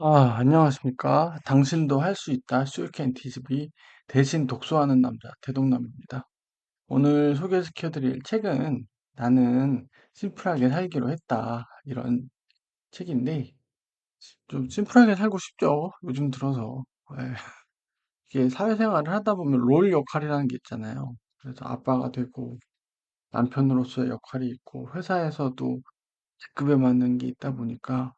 안녕하십니까. 당신도 할 수 있다. 슈리케인 TVB 대신 독서하는 남자 대동남입니다. 오늘 소개시켜드릴 책은 나는 심플하게 살기로 했다. 이런 책인데 좀 심플하게 살고 싶죠. 요즘 들어서. 예, 이게 사회생활을 하다 보면 롤 역할이라는 게 있잖아요. 그래서 아빠가 되고 남편으로서의 역할이 있고 회사에서도 직급에 맞는 게 있다 보니까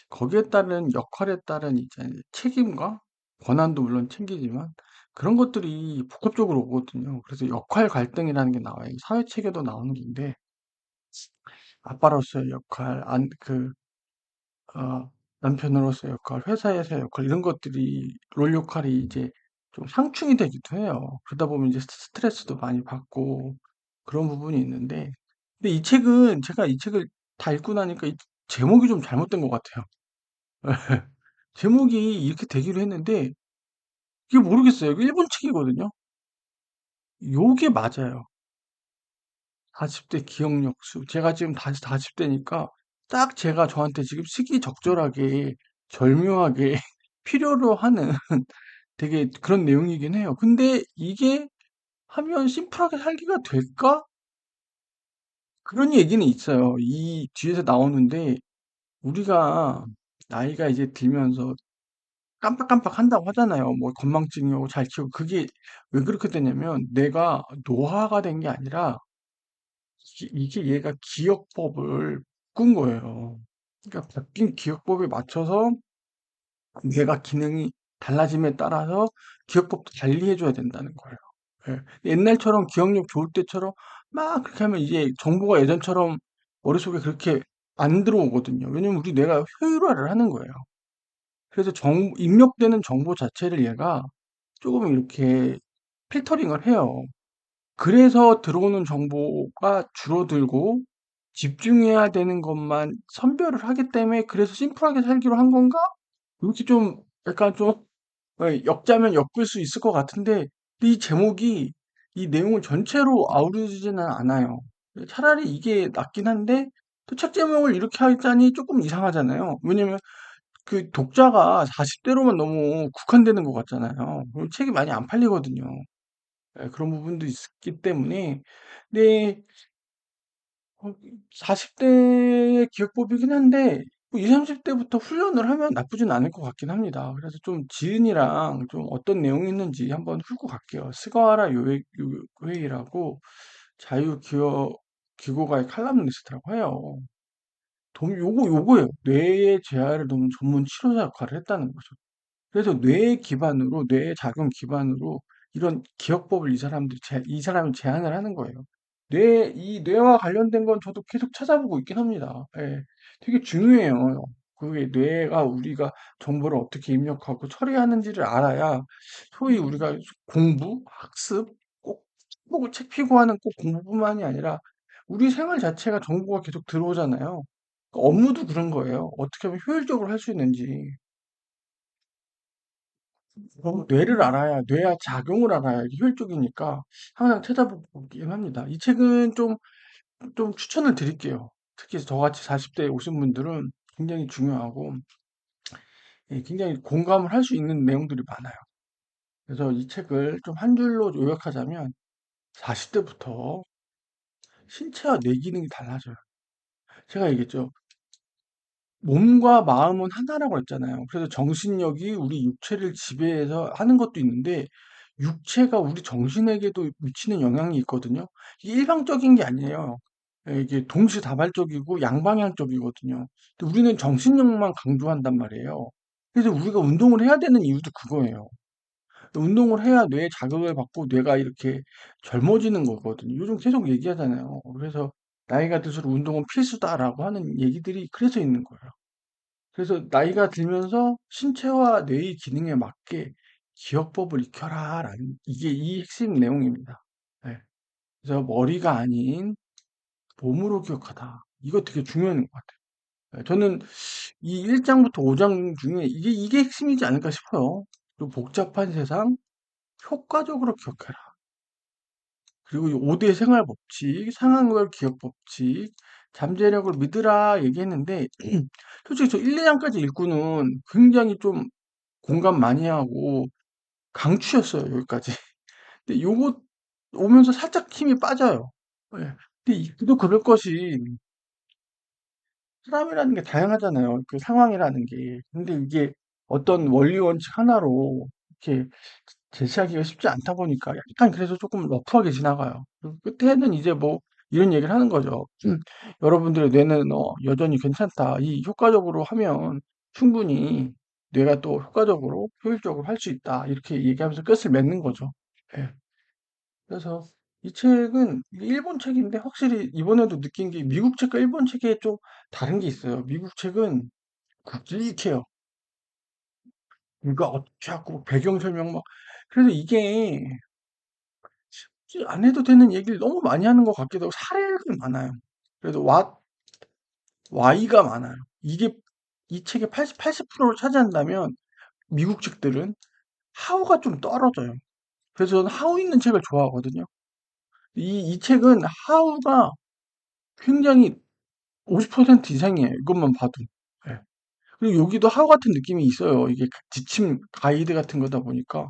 거기에 따른 역할에 따른 이제 책임과 권한도 물론 챙기지만 그런 것들이 복합적으로 오거든요. 그래서 역할 갈등이라는 게 나와요. 사회 체계도 나오는 건데 아빠로서의 역할, 남편으로서의 역할, 회사에서의 역할 이런 것들이 롤 역할이 이제 좀 상충이 되기도 해요. 그러다 보면 이제 스트레스도 많이 받고 그런 부분이 있는데 근데 이 책은 제가 이 책을 다 읽고 나니까 이 제목이 좀 잘못된 것 같아요. 제목이 이렇게 되기로 했는데 이게 모르겠어요. 이거 일본 책이거든요. 요게 맞아요. 40대 기억력수. 제가 지금 다시 40 대니까 딱 제가 저한테 지금 시기적절하게 절묘하게 필요로 하는 되게 그런 내용이긴 해요. 근데 이게 하면 심플하게 살기가 될까? 그런 얘기는 있어요. 이 뒤에서 나오는데 우리가 나이가 이제 들면서 깜빡깜빡 한다고 하잖아요. 뭐 건망증이 오고 잘 키우고 그게 왜 그렇게 되냐면 내가 노화가 된 게 아니라 이게 얘가 기억법을 바꾼 거예요. 그러니까 바뀐 기억법에 맞춰서 뇌가 기능이 달라짐에 따라서 기억법도 달리 해줘야 된다는 거예요. 예. 옛날처럼 기억력 좋을 때처럼 막 그렇게 하면 이제 정보가 예전처럼 머릿속에 그렇게 안 들어오거든요. 왜냐면 우리 뇌가 효율화를 하는 거예요. 그래서 입력되는 정보 자체를 얘가 조금 이렇게 필터링을 해요. 그래서 들어오는 정보가 줄어들고 집중해야 되는 것만 선별을 하기 때문에 그래서 심플하게 살기로 한 건가? 이렇게 좀 약간 좀 엮자면 엮을 수 있을 것 같은데 이 제목이 이 내용을 전체로 아우르지는 않아요. 차라리 이게 낫긴 한데 또 책 제목을 이렇게 하자니 조금 이상하잖아요. 왜냐면 그 독자가 40대로만 너무 국한되는 것 같잖아요. 그리고 책이 많이 안 팔리거든요. 그런 부분도 있기 때문에 근데 40대의 기억법이긴 한데 뭐 20, 30대부터 훈련을 하면 나쁘진 않을 것 같긴 합니다. 그래서 좀 지은이랑 좀 어떤 내용이 있는지 한번 훑고 갈게요. 스가와라 요회이라고 자유기고가의 칼럼니스트라고 해요. 요거예요. 뇌의 재활을 돕는 전문 치료사 역할을 했다는 거죠. 그래서 뇌 기반으로, 뇌의 작용 기반으로 이런 기억법을 이 사람이 제안을 하는 거예요. 이 뇌와 관련된 건 저도 계속 찾아보고 있긴 합니다. 예. 되게 중요해요. 그게 뇌가 우리가 정보를 어떻게 입력하고 처리하는지를 알아야 소위 우리가 공부, 학습, 꼭 책 보고 책 피고 하는 꼭 공부뿐만이 아니라 우리 생활 자체가 정보가 계속 들어오잖아요. 업무도 그런 거예요. 어떻게 하면 효율적으로 할 수 있는지. 뇌를 알아야, 뇌와 작용을 알아야 이게 효율적이니까 항상 찾아보긴 합니다. 이 책은 좀 추천을 드릴게요. 특히 저같이 40대에 오신 분들은 굉장히 중요하고, 굉장히 공감을 할 수 있는 내용들이 많아요. 그래서 이 책을 좀 한 줄로 요약하자면, 40대부터 신체와 뇌 기능이 달라져요. 제가 얘기했죠. 몸과 마음은 하나라고 했잖아요. 그래서 정신력이 우리 육체를 지배해서 하는 것도 있는데, 육체가 우리 정신에게도 미치는 영향이 있거든요. 이게 일방적인 게 아니에요. 이게 동시다발적이고 양방향적이거든요. 근데 우리는 정신력만 강조한단 말이에요. 그래서 우리가 운동을 해야 되는 이유도 그거예요. 운동을 해야 뇌에 자극을 받고 뇌가 이렇게 젊어지는 거거든요. 요즘 계속 얘기하잖아요. 그래서 나이가 들수록 운동은 필수다라고 하는 얘기들이 그래서 있는 거예요. 그래서 나이가 들면서 신체와 뇌의 기능에 맞게 기억법을 익혀라라는 이게 이 핵심 내용입니다. 네. 그래서 머리가 아닌 몸으로 기억하다. 이거 되게 중요한 것 같아요. 네, 저는 이 1장부터 5장 중에 이게 핵심이지 않을까 싶어요. 그 복잡한 세상 효과적으로 기억해라. 그리고 이 5대 생활 법칙, 상황별 기억 법칙, 잠재력을 믿으라 얘기했는데 솔직히 저 1, 2장까지 읽고는 굉장히 좀 공감 많이 하고 강추였어요, 여기까지. 근데 요거 오면서 살짝 힘이 빠져요. 예. 근데 또 그럴 것이 사람이라는 게 다양하잖아요. 그 상황이라는 게. 근데 이게 어떤 원리 원칙 하나로 이렇게 제시하기가 쉽지 않다 보니까 약간 그래서 조금 러프하게 지나가요. 그리고 끝에는 이제 뭐 이런 얘기를 하는 거죠. 여러분들의 뇌는 여전히 괜찮다. 이 효과적으로 하면 충분히 뇌가 또 효과적으로 효율적으로 할 수 있다. 이렇게 얘기하면서 끝을 맺는 거죠. 예. 그래서 이 책은 이게 일본 책인데 확실히 이번에도 느낀 게 미국 책과 일본 책에 좀 다른 게 있어요. 미국 책은 굵직해요. 이거 어떻게 하고 배경 설명 막 그래서 이게 굳이 안 해도 되는 얘기를 너무 많이 하는 것 같기도 하고 사례가 많아요. 그래도 Y가 많아요. 이게 이 책의 80%를 차지한다면 미국 책들은 How가 좀 떨어져요. 그래서 저는 How 있는 책을 좋아하거든요. 이 책은 How가 굉장히 50% 이상이에요. 이것만 봐도. 예. 그리고 여기도 하우 같은 느낌이 있어요. 이게 지침 가이드 같은 거다 보니까.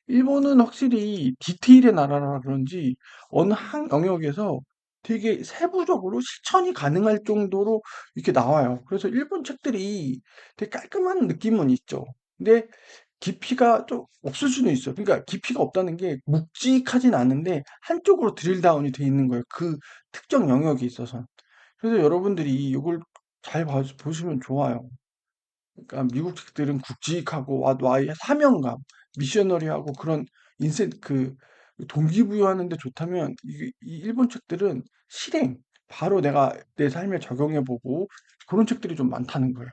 일본은 확실히 디테일의 나라라 그런지 어느 한 영역에서 되게 세부적으로 실천이 가능할 정도로 이렇게 나와요. 그래서 일본 책들이 되게 깔끔한 느낌은 있죠. 근데 깊이가 좀 없을 수는 있어요. 그러니까 깊이가 없다는 게 묵직하진 않은데 한쪽으로 드릴다운이 돼 있는 거예요. 그 특정 영역에 있어서. 그래서 여러분들이 이걸 잘 보시면 좋아요. 그러니까 미국 책들은 굵직하고 와의 사명감, 미셔너리하고 그런 그 동기부여하는 데 좋다면 이 일본 책들은 실행, 바로 내가 내 삶에 적용해보고 그런 책들이 좀 많다는 거예요.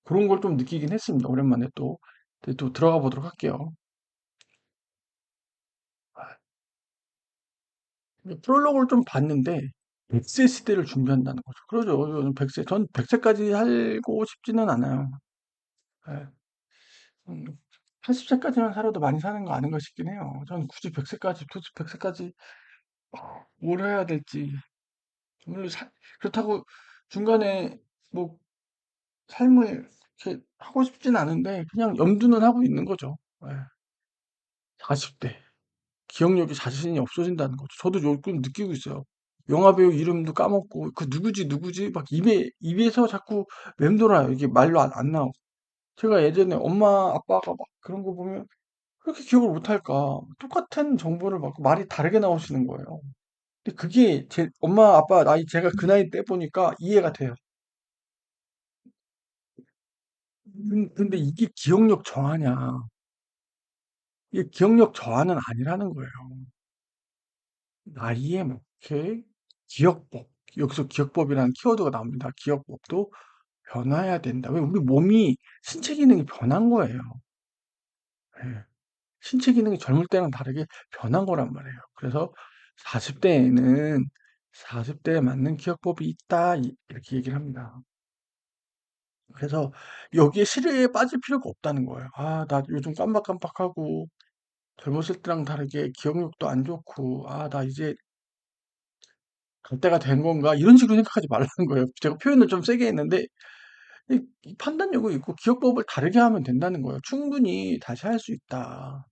그런 걸 좀 느끼긴 했습니다. 오랜만에 또. 네, 또 들어가 보도록 할게요. 프롤로그를 좀 봤는데 100세 시대를 준비한다는 거죠. 그러죠. 저는 100세, 전 100세까지 살고 싶지는 않아요. 예. 음, 80세까지만 살아도 많이 사는 거 아닌가 싶긴 해요. 전 굳이 100세까지, 100세까지 뭘 해야 될지. 물론 그렇다고 중간에 뭐 삶을 이렇게 하고 싶진 않은데 그냥 염두는 하고 있는 거죠. 예. 40대. 기억력이 자신이 없어진다는 거죠. 저도 요즘 느끼고 있어요. 영화배우 이름도 까먹고 그 누구지 막 입에서 자꾸 맴돌아요. 이게 말로 안 나오고. 제가 예전에 엄마 아빠가 막 그런 거 보면 그렇게 기억을 못할까? 똑같은 정보를 막 말이 다르게 나오시는 거예요. 근데 그게 제 엄마 아빠 나이 제가 그 나이 때 보니까 이해가 돼요. 근데 이게 기억력 저하냐? 이게 기억력 저하는 아니라는 거예요. 나이에 맞게 기억법, 여기서 기억법이라는 키워드가 나옵니다. 기억법도 변화해야 된다. 왜 우리 몸이 신체 기능이 변한 거예요. 예. 신체 기능이 젊을 때랑 다르게 변한 거란 말이에요. 그래서 40대에는 40대에 맞는 기억법이 있다. 이렇게 얘기를 합니다. 그래서 여기에 실외에 빠질 필요가 없다는 거예요. 아, 나 요즘 깜박깜박하고 젊었을 때랑 다르게 기억력도 안 좋고, 아, 나 이제 갈 때가 된 건가? 이런 식으로 생각하지 말라는 거예요. 제가 표현을 좀 세게 했는데, 이 판단력이 있고 기억법을 다르게 하면 된다는 거예요. 충분히 다시 할 수 있다.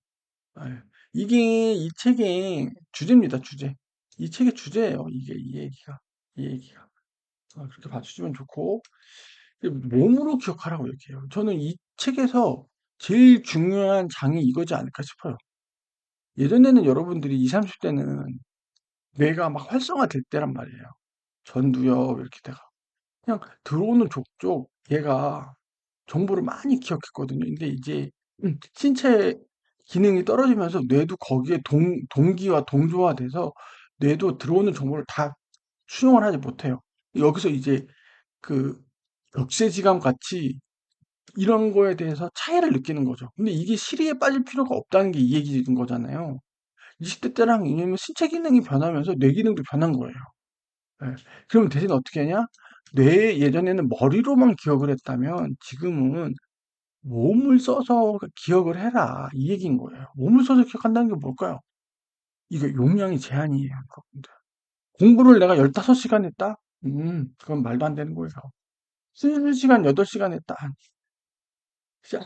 예. 이게 이 책의 주제입니다, 주제. 이 책의 주제예요, 이게, 이 얘기가. 이 얘기가. 그렇게 봐주시면 좋고, 몸으로 기억하라고 얘기해요. 저는 이 책에서 제일 중요한 장이 이거지 않을까 싶어요. 예전에는 여러분들이 20, 30대는 뇌가 막 활성화될 때란 말이에요. 전두엽 이렇게 돼가. 그냥 들어오는 족족 얘가 정보를 많이 기억했거든요. 근데 이제 신체 기능이 떨어지면서 뇌도 거기에 동기와 동조화돼서 뇌도 들어오는 정보를 다 수용을 하지 못해요. 여기서 이제 그 격세지감 같이 이런 거에 대해서 차이를 느끼는 거죠. 근데 이게 실의에 빠질 필요가 없다는 게 이 얘기인 거잖아요. 20대 때랑 왜냐면 신체 기능이 변하면서 뇌 기능도 변한 거예요. 예. 그럼 대신 어떻게 하냐? 예전에는 머리로만 기억을 했다면 지금은 몸을 써서 기억을 해라. 이 얘기인 거예요. 몸을 써서 기억한다는 게 뭘까요? 이거 용량이 제한이에요. 여러분들. 공부를 내가 15시간 했다? 그건 말도 안 되는 거예요. 순수 시간 8시간 했다.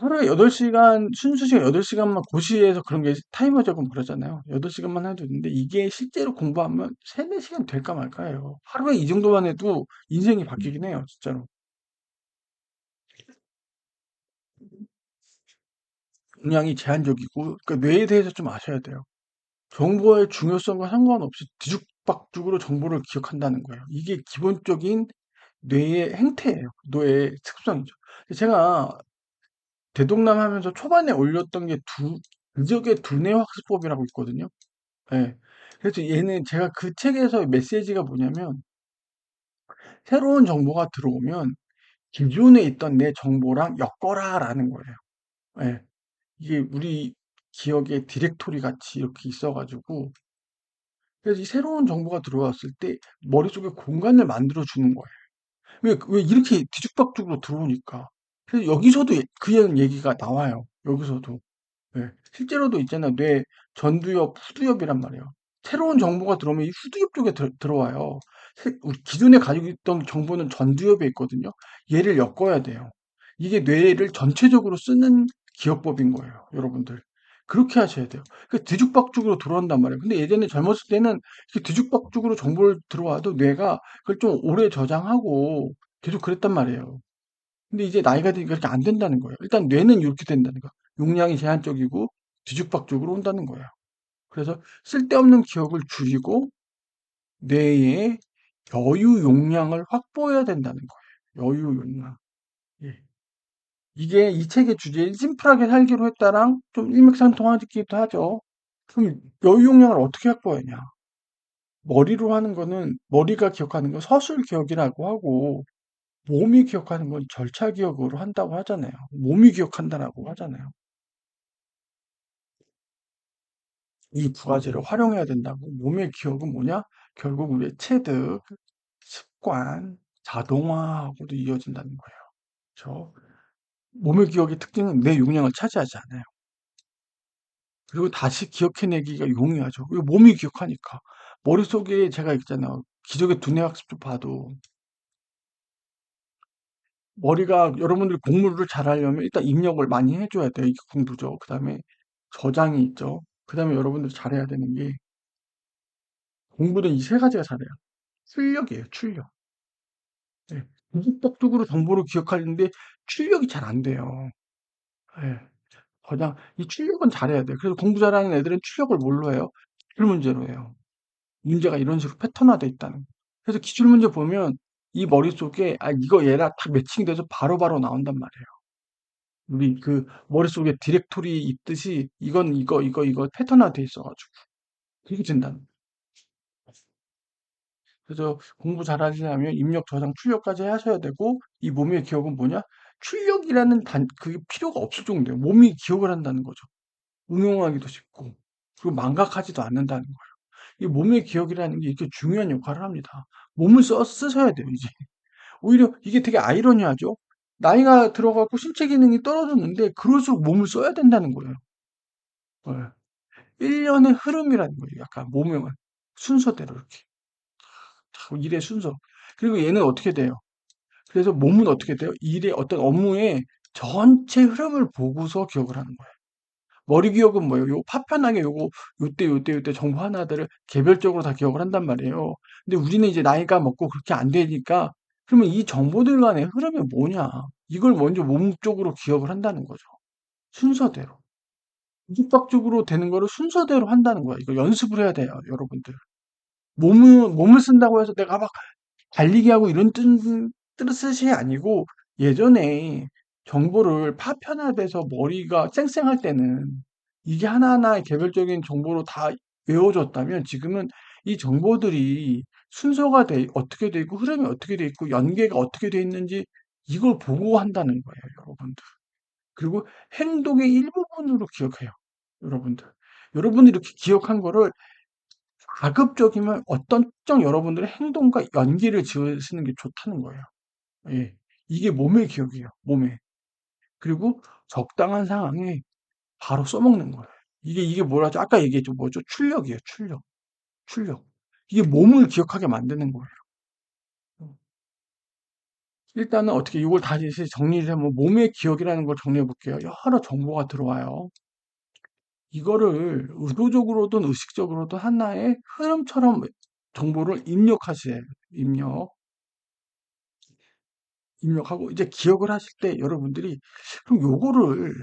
하루에 8시간, 순수 시간 8시간만 고시해서 그런 게 타이머 적으면 그러잖아요. 8시간만 해도 되는데 이게 실제로 공부하면 3, 4시간 될까 말까예요. 하루에 이 정도만 해도 인생이 바뀌긴 해요, 진짜로. 용량이 제한적이고, 그러니까 뇌에 대해서 좀 아셔야 돼요. 정보의 중요성과 상관없이 뒤죽박죽으로 정보를 기억한다는 거예요. 이게 기본적인 뇌의 행태예요. 뇌의 특성이죠. 제가 대동남 하면서 초반에 올렸던 게 기적의 두뇌 학습법이라고 있거든요. 예. 그래서 얘는 제가 그 책에서 메시지가 뭐냐면 새로운 정보가 들어오면 기존에 있던 내 정보랑 엮어라라는 거예요. 예. 이게 우리 기억의 디렉토리 같이 이렇게 있어가지고 그래서 이 새로운 정보가 들어왔을 때 머릿속에 공간을 만들어 주는 거예요. 왜 이렇게 뒤죽박죽으로 들어오니까. 그래서 여기서도 그런 얘기가 나와요. 여기서도. 예. 실제로도 있잖아요. 뇌 전두엽, 후두엽이란 말이에요. 새로운 정보가 들어오면 이 후두엽 쪽에 들어와요. 우리 기존에 가지고 있던 정보는 전두엽에 있거든요. 얘를 엮어야 돼요. 이게 뇌를 전체적으로 쓰는 기억법인 거예요, 여러분들. 그렇게 하셔야 돼요. 그 뒤죽박죽으로 들어온단 말이에요. 근데 예전에 젊었을 때는 이렇게 뒤죽박죽으로 정보를 들어와도 뇌가 그걸 좀 오래 저장하고 계속 그랬단 말이에요. 근데 이제 나이가 드니까 그렇게 안 된다는 거예요. 일단 뇌는 이렇게 된다는 거예요. 용량이 제한적이고 뒤죽박죽으로 온다는 거예요. 그래서 쓸데없는 기억을 줄이고 뇌의 여유 용량을 확보해야 된다는 거예요. 여유 용량. 예. 이게 이 책의 주제인 심플하게 살기로 했다랑 좀 일맥상통하기도 하죠. 그럼 여유 용량을 어떻게 확보하냐? 머리로 하는 거는 머리가 기억하는 건 서술 기억이라고 하고 몸이 기억하는 건 절차 기억으로 한다고 하잖아요. 몸이 기억한다라고 하잖아요. 이 두 가지를 활용해야 된다고. 몸의 기억은 뭐냐? 결국 우리의 체득, 습관, 자동화하고도 이어진다는 거예요. 그렇죠? 몸의 기억의 특징은 내 용량을 차지하지 않아요. 그리고 다시 기억해내기가 용이하죠. 이거 몸이 기억하니까. 머릿속에 제가 있잖아요. 기적의 두뇌 학습도 봐도 머리가 여러분들이 공부를 잘하려면 일단 입력을 많이 해줘야 돼요. 이게 공부죠. 그 다음에 저장이 있죠. 그 다음에 여러분들이 잘해야 되는 게 공부는 이 세 가지가 잘해요. 출력이에요. 출력. 네. 무급격적으로 정보를 기억하는데 출력이 잘 안 돼요. 예. 그냥 이 출력은 잘해야 돼요. 그래서 공부 잘하는 애들은 출력을 뭘로 해요? 기출문제로 해요. 문제가 이런 식으로 패턴화돼 있다는 거. 그래서 기출문제 보면 이 머릿속에 이거 얘랑 딱 매칭이 돼서 바로바로 나온단 말이에요. 우리 그 머릿속에 디렉토리 있듯이 이건 이거 패턴화돼 있어가지고 그렇게 된다는 거예요. 그래서 공부 잘하시려면 입력, 저장, 출력까지 하셔야 되고 이 몸의 기억은 뭐냐? 출력이라는 그게 필요가 없을 정도예요. 몸이 기억을 한다는 거죠. 응용하기도 쉽고 그리고 망각하지도 않는다는 거예요. 이 몸의 기억이라는 게 이렇게 중요한 역할을 합니다. 몸을 쓰셔야 돼요, 이제. 오히려 이게 되게 아이러니하죠. 나이가 들어가고 신체 기능이 떨어졌는데 그럴수록 몸을 써야 된다는 거예요. 예. 1년의 흐름이라는 거예요. 약간 몸의 순서대로 이렇게. 일의 순서. 그리고 얘는 어떻게 돼요? 그래서 몸은 어떻게 돼요? 일의 어떤 업무의 전체 흐름을 보고서 기억을 하는 거예요. 머리 기억은 뭐예요? 요 파편하게 요때 정보 하나들을 개별적으로 다 기억을 한단 말이에요. 근데 우리는 이제 나이가 먹고 그렇게 안 되니까 그러면 이 정보들 간의 흐름이 뭐냐? 이걸 먼저 몸 쪽으로 기억을 한다는 거죠. 순서대로. 뒤죽박죽으로 되는 거를 순서대로 한다는 거야. 이거 연습을 해야 돼요, 여러분들. 몸을 쓴다고 해서 내가 막 달리기 하고 이런 뜻이 아니고 예전에 정보를 파편화돼서 머리가 쌩쌩할 때는 이게 하나하나의 개별적인 정보로 다 외워졌다면 지금은 이 정보들이 순서가 어떻게 돼 있고 흐름이 어떻게 돼 있고 연계가 어떻게 돼 있는지 이걸 보고 한다는 거예요, 여러분들. 그리고 행동의 일부분으로 기억해요, 여러분들. 여러분들이 이렇게 기억한 거를 가급적이면 어떤 특정 여러분들의 행동과 연기를 지으시는 게 좋다는 거예요. 예. 이게 몸의 기억이에요. 몸에. 그리고 적당한 상황에 바로 써먹는 거예요. 이게 뭐라죠? 아까 얘기했죠. 뭐죠? 출력이에요. 출력. 출력. 이게 몸을 기억하게 만드는 거예요. 일단은 어떻게 이걸 다시 정리를 해보면 몸의 기억이라는 걸 정리해 볼게요. 여러 정보가 들어와요. 이거를 의도적으로든 의식적으로든 하나의 흐름처럼 정보를 입력하셔야 해요. 입력하고 이제 기억을 하실 때 여러분들이 그럼 요거를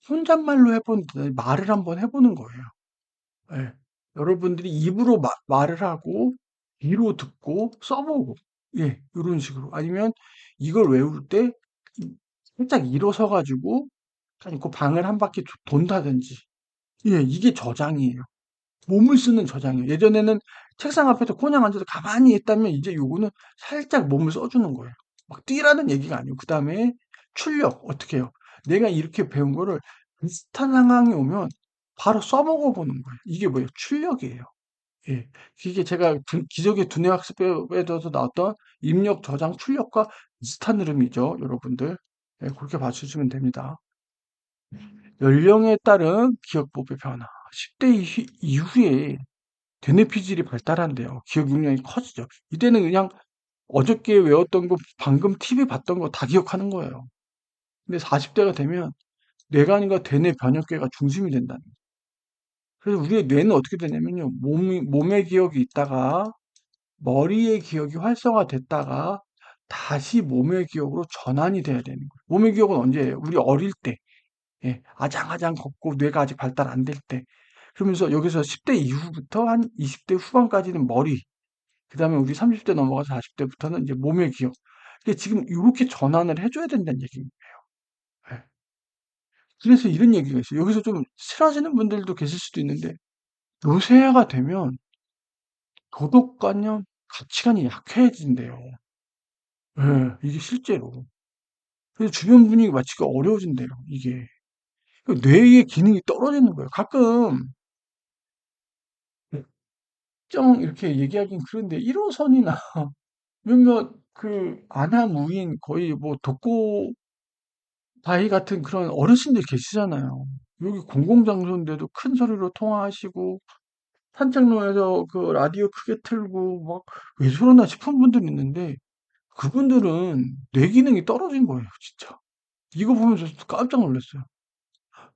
혼잣말로 해보는 말을 한번 해보는 거예요. 예. 여러분들이 입으로 말을 하고 귀로 듣고 써보고 예, 이런 식으로 아니면 이걸 외울 때 살짝 일어서 가지고 그 방을 한 바퀴 돈다든지 예, 이게 저장이에요. 몸을 쓰는 저장이에요. 예전에는 책상 앞에서 그냥 앉아서 가만히 있다면 이제 요거는 살짝 몸을 써주는 거예요. 막 뛰라는 얘기가 아니고 그 다음에 출력 어떻게 해요? 내가 이렇게 배운 거를 비슷한 상황이 오면 바로 써먹어 보는 거예요. 이게 뭐예요? 출력이에요. 예. 이게 제가 기적의 두뇌 학습에서 나왔던 입력, 저장, 출력과 비슷한 흐름이죠, 여러분들. 예, 그렇게 봐주시면 됩니다. 연령에 따른 기억법의 변화. 10대 이후에 대뇌피질이 발달한대요. 기억 용량이 커지죠. 이때는 그냥 어저께 외웠던 거, 방금 TV 봤던 거 다 기억하는 거예요. 근데 40대가 되면 뇌관과 대뇌 변형계가 중심이 된다는 거예요. 그래서 우리의 뇌는 어떻게 되냐면요. 몸의 기억이 있다가 머리의 기억이 활성화됐다가 다시 몸의 기억으로 전환이 돼야 되는 거예요. 몸의 기억은 언제예요? 우리 어릴 때. 예, 아장아장 걷고 뇌가 아직 발달 안 될 때. 그러면서 여기서 10대 이후부터 한 20대 후반까지는 머리, 그 다음에 우리 30대 넘어가서 40대부터는 이제 몸의 기억. 이게 지금 이렇게 전환을 해줘야 된다는 얘기입니다. 예. 그래서 이런 얘기가 있어요. 여기서 좀 싫어하시는 분들도 계실 수도 있는데, 노쇠화가 되면 도덕관념, 가치관이 약해진대요. 예, 이게 실제로. 그래서 주변 분위기 맞추기가 어려워진대요, 이게. 뇌의 기능이 떨어지는 거예요. 가끔, 이렇게 얘기하긴 그런데, 1호선이나 몇몇 아나무인 거의 뭐 독고 바위 같은 그런 어르신들 계시잖아요. 여기 공공장소인데도 큰 소리로 통화하시고, 산책로에서 그 라디오 크게 틀고, 막, 왜 저러나 싶은 분들이 있는데, 그분들은 뇌 기능이 떨어진 거예요, 진짜. 이거 보면서 깜짝 놀랐어요.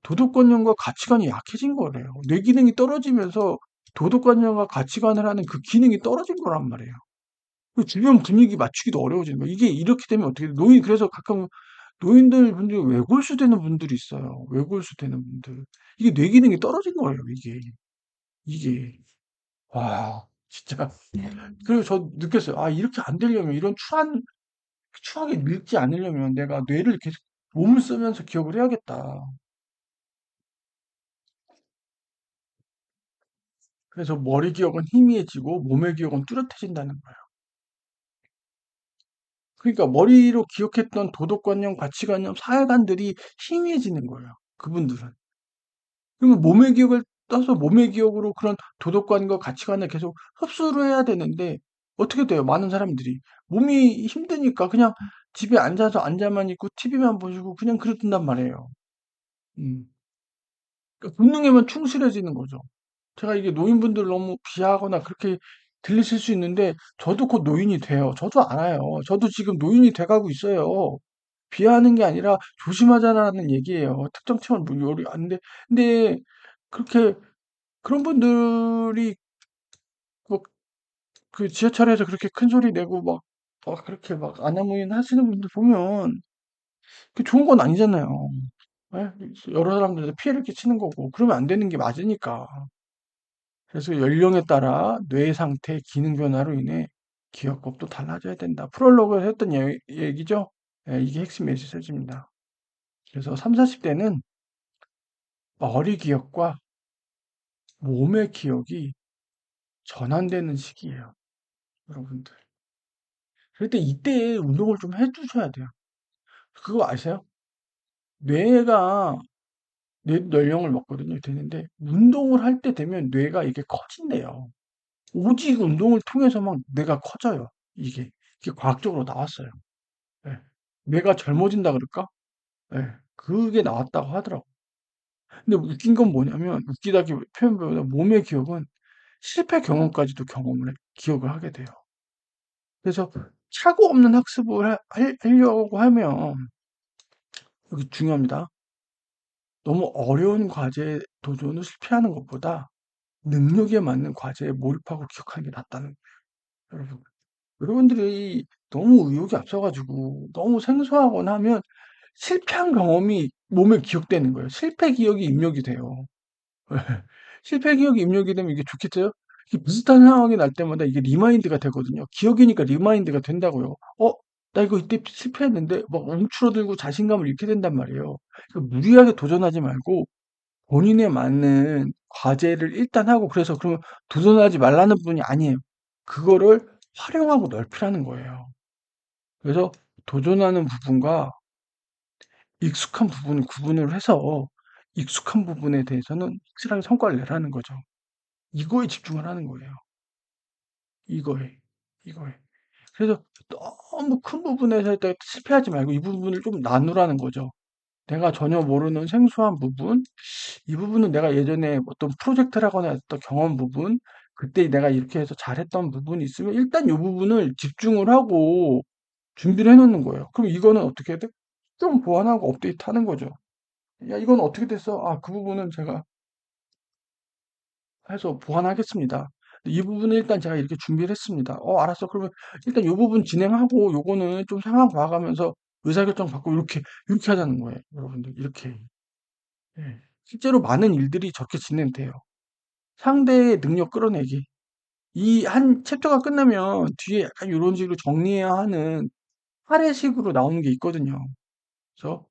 도덕관념과 가치관이 약해진 거래요. 뇌 기능이 떨어지면서 도덕관념과 가치관을 하는 그 기능이 떨어진 거란 말이에요. 그 주변 분위기 맞추기도 어려워지는 거예요. 이게 이렇게 되면 어떻게 돼? 그래서 가끔 노인들 분들이 외골수 되는 분들이 있어요. 외골수 되는 분들. 이게 뇌 기능이 떨어진 거예요, 이게. 와, 진짜. 그리고 저 느꼈어요. 아, 이렇게 안 되려면, 이런 추하게 늙지 않으려면 내가 뇌를 계속 몸을 쓰면서 기억을 해야겠다. 그래서 머리 기억은 희미해지고 몸의 기억은 뚜렷해진다는 거예요. 그러니까 머리로 기억했던 도덕관념, 가치관념, 사회관들이 희미해지는 거예요. 그분들은. 그러면 몸의 기억을 떠서 몸의 기억으로 그런 도덕관과 가치관을 계속 흡수를 해야 되는데 어떻게 돼요? 많은 사람들이 몸이 힘드니까 그냥 집에 앉아만 있고 TV만 보시고 그냥 그러든단 말이에요. 음. 그러니까 본능에만 충실해지는 거죠. 제가 이게 노인분들 너무 비하하거나 그렇게 들리실 수 있는데 저도 곧 노인이 돼요. 저도 알아요. 저도 지금 노인이 돼가고 있어요. 비하하는 게 아니라 조심하자라는 얘기예요. 특정 층은 요리 안 돼. 근데 그렇게 그런 분들이 뭐 그 지하철에서 그렇게 큰 소리 내고 그렇게 막 아나무인 하시는 분들 보면 그 좋은 건 아니잖아요. 예? 여러 사람들한테 피해를 끼치는 거고 그러면 안 되는 게 맞으니까. 그래서 연령에 따라 뇌 상태, 기능 변화로 인해 기억법도 달라져야 된다. 프롤로그에서 했던 얘기죠. 예, 이게 핵심 메시지입니다. 그래서 3, 40대는 머리 기억과 몸의 기억이 전환되는 시기예요. 여러분들. 그럴 때 이때 운동을 좀 해주셔야 돼요. 그거 아세요? 뇌가 뇌 연령을 먹거든요. 되는데 운동을 할 때 되면 뇌가 이게 커진대요. 오직 운동을 통해서만 뇌가 커져요. 이게 과학적으로 나왔어요. 예. 뇌가 젊어진다 그럴까? 예. 그게 나왔다고 하더라고. 근데 웃긴 건 뭐냐면 웃기다기 표현보다 몸의 기억은 실패 경험까지도 기억을 하게 돼요. 그래서 착오 없는 학습을 하려고 하면, 여기 중요합니다. 너무 어려운 과제 도전을 실패하는 것보다 능력에 맞는 과제에 몰입하고 기억하는 게 낫다는 거예요, 여러분. 여러분들이 너무 의욕이 앞서가지고 너무 생소하거나 하면 실패한 경험이 몸에 기억되는 거예요. 실패 기억이 입력이 돼요. 실패 기억이 입력이 되면 이게 좋겠어요? 이게 비슷한 상황이 날 때마다 이게 리마인드가 되거든요. 기억이니까 리마인드가 된다고요. 나 이거 이때 실패했는데 막 움츠러들고 자신감을 잃게 된단 말이에요. 그러니까 무리하게 도전하지 말고 본인에 맞는 과제를 일단 하고, 그래서 그러면 도전하지 말라는 부분이 아니에요. 그거를 활용하고 넓히라는 거예요. 그래서 도전하는 부분과 익숙한 부분을 구분을 해서 익숙한 부분에 대해서는 확실하게 성과를 내라는 거죠. 이거에 집중을 하는 거예요. 이거에. 이거에. 그래서 너무 큰 부분에서 실패하지 말고 이 부분을 좀 나누라는 거죠. 내가 전혀 모르는 생소한 부분, 이 부분은 내가 예전에 어떤 프로젝트를 하거나 했던 경험 부분, 그때 내가 이렇게 해서 잘했던 부분이 있으면 일단 이 부분을 집중을 하고 준비를 해 놓는 거예요. 그럼 이거는 어떻게 해야 돼? 좀 보완하고 업데이트 하는 거죠. 야, 이건 어떻게 됐어? 그 부분은 제가 해서 보완하겠습니다. 이 부분은 일단 제가 이렇게 준비를 했습니다. 알았어. 그러면 일단 이 부분 진행하고 요거는 좀 상황 봐가면서 의사결정 받고 이렇게 하자는 거예요. 여러분들, 이렇게. 예. 실제로 많은 일들이 저렇게 진행돼요. 상대의 능력 끌어내기. 이 한 챕터가 끝나면 뒤에 약간 이런 식으로 정리해야 하는 사례식으로 나오는 게 있거든요. 그래서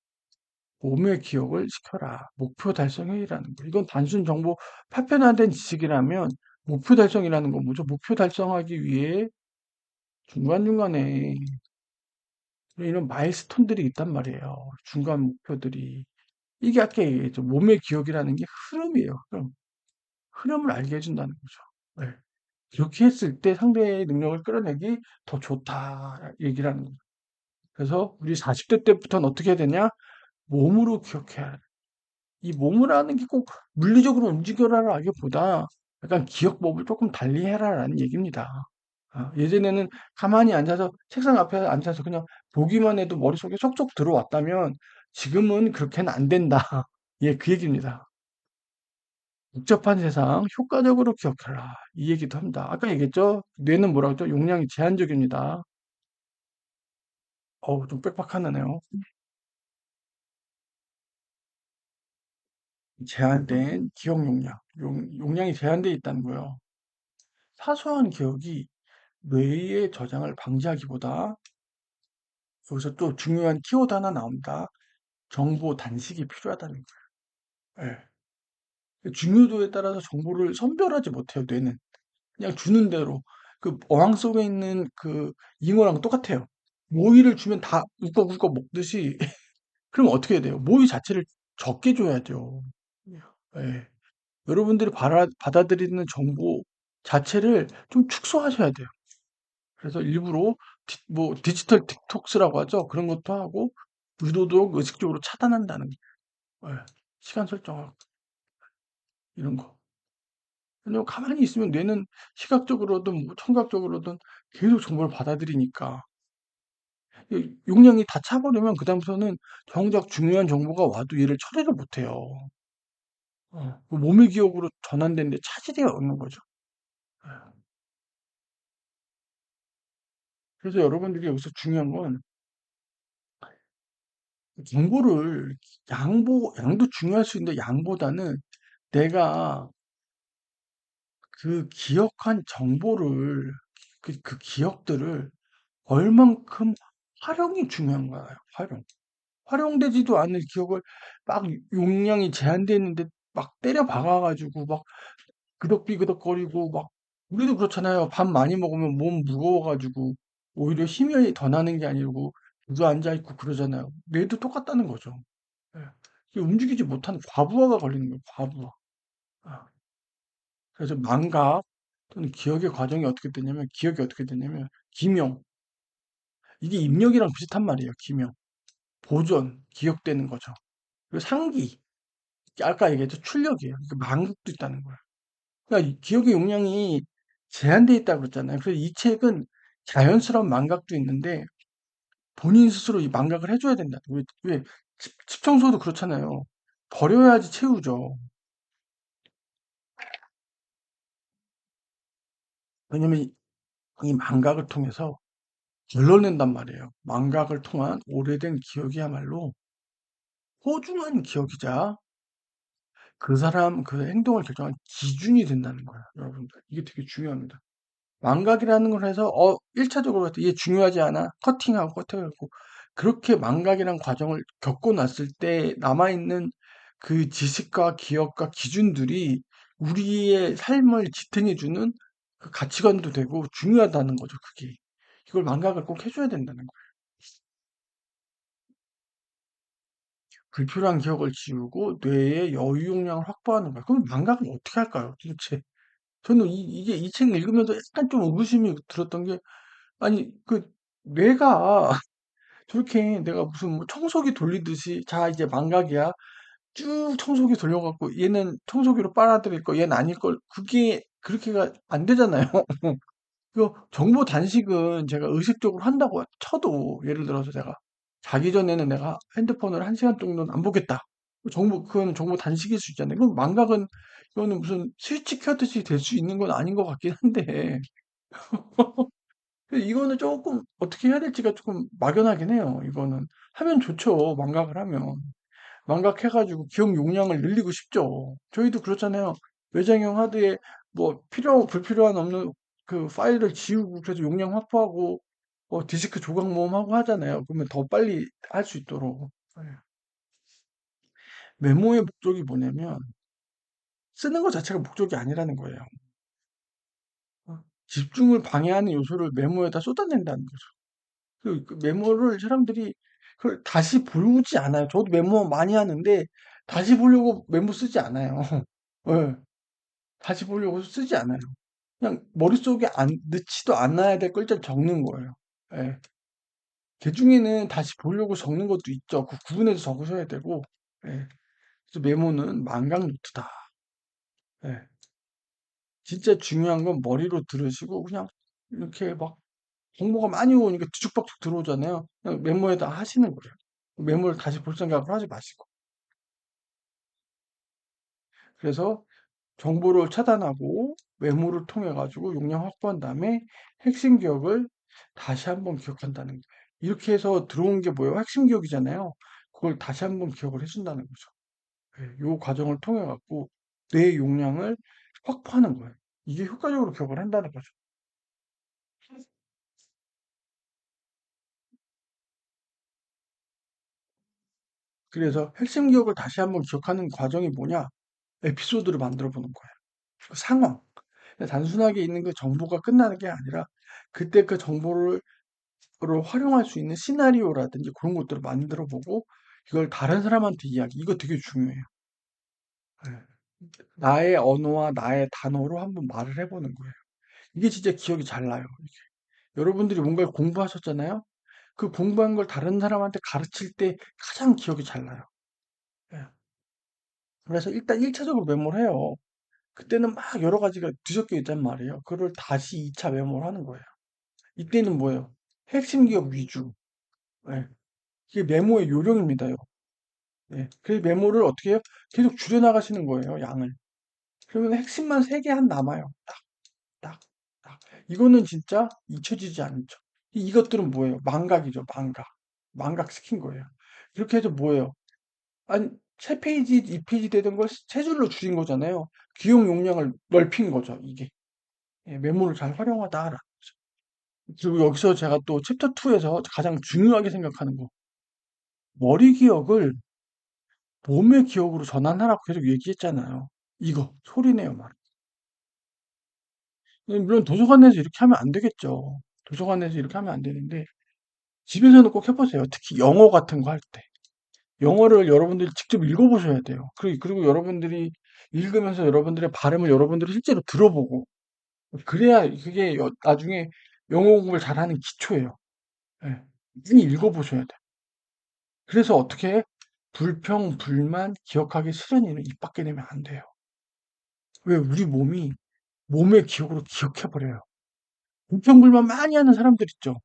몸의 기억을 시켜라. 목표 달성 회의라는 거. 이건 단순 정보 파편화된 지식이라면 목표 달성이라는 건 뭐죠? 목표 달성하기 위해 중간중간에 이런 마일스톤들이 있단 말이에요. 중간 목표들이. 이게 아까 얘기했죠. 몸의 기억이라는 게 흐름이에요. 흐름을 알게 해준다는 거죠. 네. 그렇게 했을 때 상대의 능력을 끌어내기 더 좋다 얘기를 하는 거죠. 그래서 우리 40대 때부터는 어떻게 해야 되냐? 몸으로 기억해야 돼. 이 몸을 하는 게 꼭 물리적으로 움직여라라기보다 약간 기억법을 조금 달리 해라라는 얘기입니다. 예전에는 가만히 앉아서 책상 앞에 앉아서 그냥 보기만 해도 머릿속에 쏙쏙 들어왔다면 지금은 그렇게는 안 된다. 예, 그 얘기입니다. 복잡한 세상 효과적으로 기억해라. 이 얘기도 합니다. 아까 얘기했죠? 뇌는 뭐라고 했죠? 용량이 제한적입니다. 좀 빽빽하네요. 제한된 기억 용량. 용량이 제한되어 있다는 거예요. 사소한 기억이 뇌의 저장을 방지하기보다, 여기서 또 중요한 키워드 하나 나옵니다. 정보 단식이 필요하다는 거예요. 예. 중요도에 따라서 정보를 선별하지 못해요, 뇌는. 그냥 주는 대로. 그 어항 속에 있는 그 잉어랑 똑같아요. 모이를 주면 다 우걱우걱 먹듯이. 그럼 어떻게 해야 돼요? 모이 자체를 적게 줘야죠. 예. 여러분들이 받아들이는 정보 자체를 좀 축소하셔야 돼요. 그래서 일부러 디지털 디톡스라고 하죠. 그런 것도 하고 의도적 의식적으로 차단한다는 거예요. 예. 시간 설정하고 이런 거. 왜냐면 가만히 있으면 뇌는 시각적으로든 뭐 청각적으로든 계속 정보를 받아들이니까 이 용량이 다 차버리면 그다음부터는 정작 중요한 정보가 와도 얘를 처리를 못해요. 그 몸의 기억으로 전환되는데 차질이 없는 거죠. 예. 그래서 여러분들이 여기서 중요한 건 정보를 양도 중요할 수 있는데 양보다는 내가 그 기억한 정보를, 그 기억들을 얼만큼 활용이 중요한 거예요. 활용되지도 않는 기억을 막 용량이 제한되어 있는데 막 때려 박아가지고 막 그덕비그덕거리고 막, 우리도 그렇잖아요. 밥 많이 먹으면 몸 무거워가지고 오히려 힘이 더 나는 게 아니고 주저앉아 있고 그러잖아요. 뇌도 똑같다는 거죠. 예. 이게 움직이지 못한 과부하가 걸리는 거예요. 과부하. 아, 그래서 망각 또는 기억이 어떻게 되냐면 기명. 이게 입력이랑 비슷한 말이에요. 기명. 보존, 기억되는 거죠. 그리고 상기. 아까 얘기했죠. 출력이에요. 그러니까 망각도 있다는 거예요. 그러니까 이 기억의 용량이 제한되어 있다고 그랬잖아요. 그래서 이 책은 자연스러운 망각도 있는데 본인 스스로 이 망각을 해줘야 된다. 왜 집 청소도 그렇잖아요. 버려야지 채우죠. 왜냐면 이 망각을 통해서 걸러낸단 말이에요. 망각을 통한 오래된 기억이야말로 소중한 기억이자 그 사람 그 행동을 결정한 기준이 된다는 거예요, 여러분들. 이게 되게 중요합니다. 망각이라는 걸 해서 1차적으로 얘 중요하지 않아. 커팅하고 커팅하고 그렇게 망각이라는 과정을 겪고 났을 때 남아있는 그 지식과 기억과 기준들이 우리의 삶을 지탱해주는 그 가치관도 되고 중요하다는 거죠, 그게. 이걸 망각을 꼭 해줘야 된다는 거예요. 불필요한 기억을 지우고 뇌의 여유 용량을 확보하는 거예요. 그럼 망각은 어떻게 할까요, 도대체? 저는 이게 이 책 읽으면서 약간 좀 의구심이 들었던 게, 아니, 뇌가 저렇게 내가 무슨 뭐 청소기 돌리듯이, 자, 이제 망각이야. 쭉 청소기 돌려갖고, 얘는 청소기로 빨아들일 거, 얘는 아닐 걸, 그게 그렇게가 안 되잖아요. 그 정보 단식은 제가 의식적으로 한다고 쳐도, 예를 들어서 제가 자기 전에는 내가 핸드폰을 1시간 정도는 안 보겠다. 그거는 정보 단식일 수 있잖아요. 그럼 망각은, 이거는 무슨 스위치 켜듯이 될 수 있는 건 아닌 것 같긴 한데, 이거는 조금 어떻게 해야 될지가 조금 막연하긴 해요. 이거는 하면 좋죠. 망각을 하면. 망각해가지고 기억 용량을 늘리고 싶죠. 저희도 그렇잖아요. 외장형 하드에 뭐 불필요한 없는 그 파일을 지우고 그래서 용량 확보하고 디스크 조각 모음하고 하잖아요. 그러면 더 빨리 할 수 있도록. 네. 메모의 목적이 뭐냐면 쓰는 것 자체가 목적이 아니라는 거예요. 집중을 방해하는 요소를 메모에다 쏟아낸다는 거죠. 그 메모를 사람들이 그걸 다시 보지 않아요. 저도 메모 많이 하는데 다시 보려고 메모 쓰지 않아요. 예. 다시 보려고 쓰지 않아요. 그냥 머릿속에 넣지도 않아야 될 걸 일단 적는 거예요. 예. 개중에는 다시 보려고 적는 것도 있죠. 그 구분해서 적으셔야 되고. 예. 그래서 메모는 망각 노트다. 예. 진짜 중요한 건 머리로 들으시고 그냥 이렇게 막 정보가 많이 오니까 뒤죽박죽 들어오잖아요. 그냥 메모에다 하시는 거예요. 메모를 다시 볼 생각을 하지 마시고. 그래서 정보를 차단하고 메모를 통해 가지고 용량 확보한 다음에 핵심 기억을 다시 한번 기억한다는 거예요. 이렇게 해서 들어온 게 뭐예요? 핵심 기억이잖아요. 그걸 다시 한번 기억을 해준다는 거죠. 예, 요 과정을 통해 갖고 뇌 용량을 확보하는 거예요. 이게 효과적으로 기억을 한다는 거죠. 그래서 핵심 기억을 다시 한번 기억하는 과정이 뭐냐? 에피소드를 만들어 보는 거예요. 그 상황. 단순하게 있는 그 정보가 끝나는 게 아니라 그때 그 정보를 활용할 수 있는 시나리오라든지 그런 것들을 만들어 보고 이걸 다른 사람한테 이야기. 이거 되게 중요해요. 예. 나의 언어와 나의 단어로 한번 말을 해보는 거예요. 이게 진짜 기억이 잘 나요. 여러분들이 뭔가를 공부하셨잖아요. 그 공부한 걸 다른 사람한테 가르칠 때 가장 기억이 잘 나요. 예. 그래서 일단 1차적으로 메모를 해요. 그때는 막 여러 가지가 뒤섞여 있단 말이에요. 그걸 다시 2차 메모를 하는 거예요. 이때는 뭐예요? 핵심 기억 위주. 예. 이게 메모의 요령입니다요. 예. 그래서 메모를 어떻게 해요? 계속 줄여나가시는 거예요, 양을. 그러면 핵심만 3개 한 남아요. 딱, 딱, 딱. 이거는 진짜 잊혀지지 않죠. 이것들은 뭐예요? 망각이죠, 망각. 망각시킨 거예요. 이렇게 해서 뭐예요? 아니, 3페이지, 2페이지 되던 걸 3줄로 줄인 거잖아요. 기억 용량을 넓힌 거죠, 이게. 예, 메모를 잘 활용하다라. 그리고 여기서 제가 또 챕터 2에서 가장 중요하게 생각하는 거. 머리 기억을 몸의 기억으로 전환하라고 계속 얘기했잖아요. 이거 소리내요 말. 물론 도서관에서 이렇게 하면 안 되겠죠. 도서관에서 이렇게 하면 안 되는데 집에서는 꼭 해보세요. 특히 영어 같은 거 할 때. 영어를 여러분들이 직접 읽어보셔야 돼요. 그리고 여러분들이 읽으면서 여러분들의 발음을 여러분들이 실제로 들어보고 그래야 그게 나중에 영어 공부를 잘하는 기초예요. 예. 많이 읽어보셔야 돼요. 그래서 어떻게 해? 불평, 불만, 기억하기 싫은 일은 입 밖에 내면 안 돼요. 왜? 우리 몸이 몸의 기억으로 기억해버려요. 불평불만 많이 하는 사람들 있죠.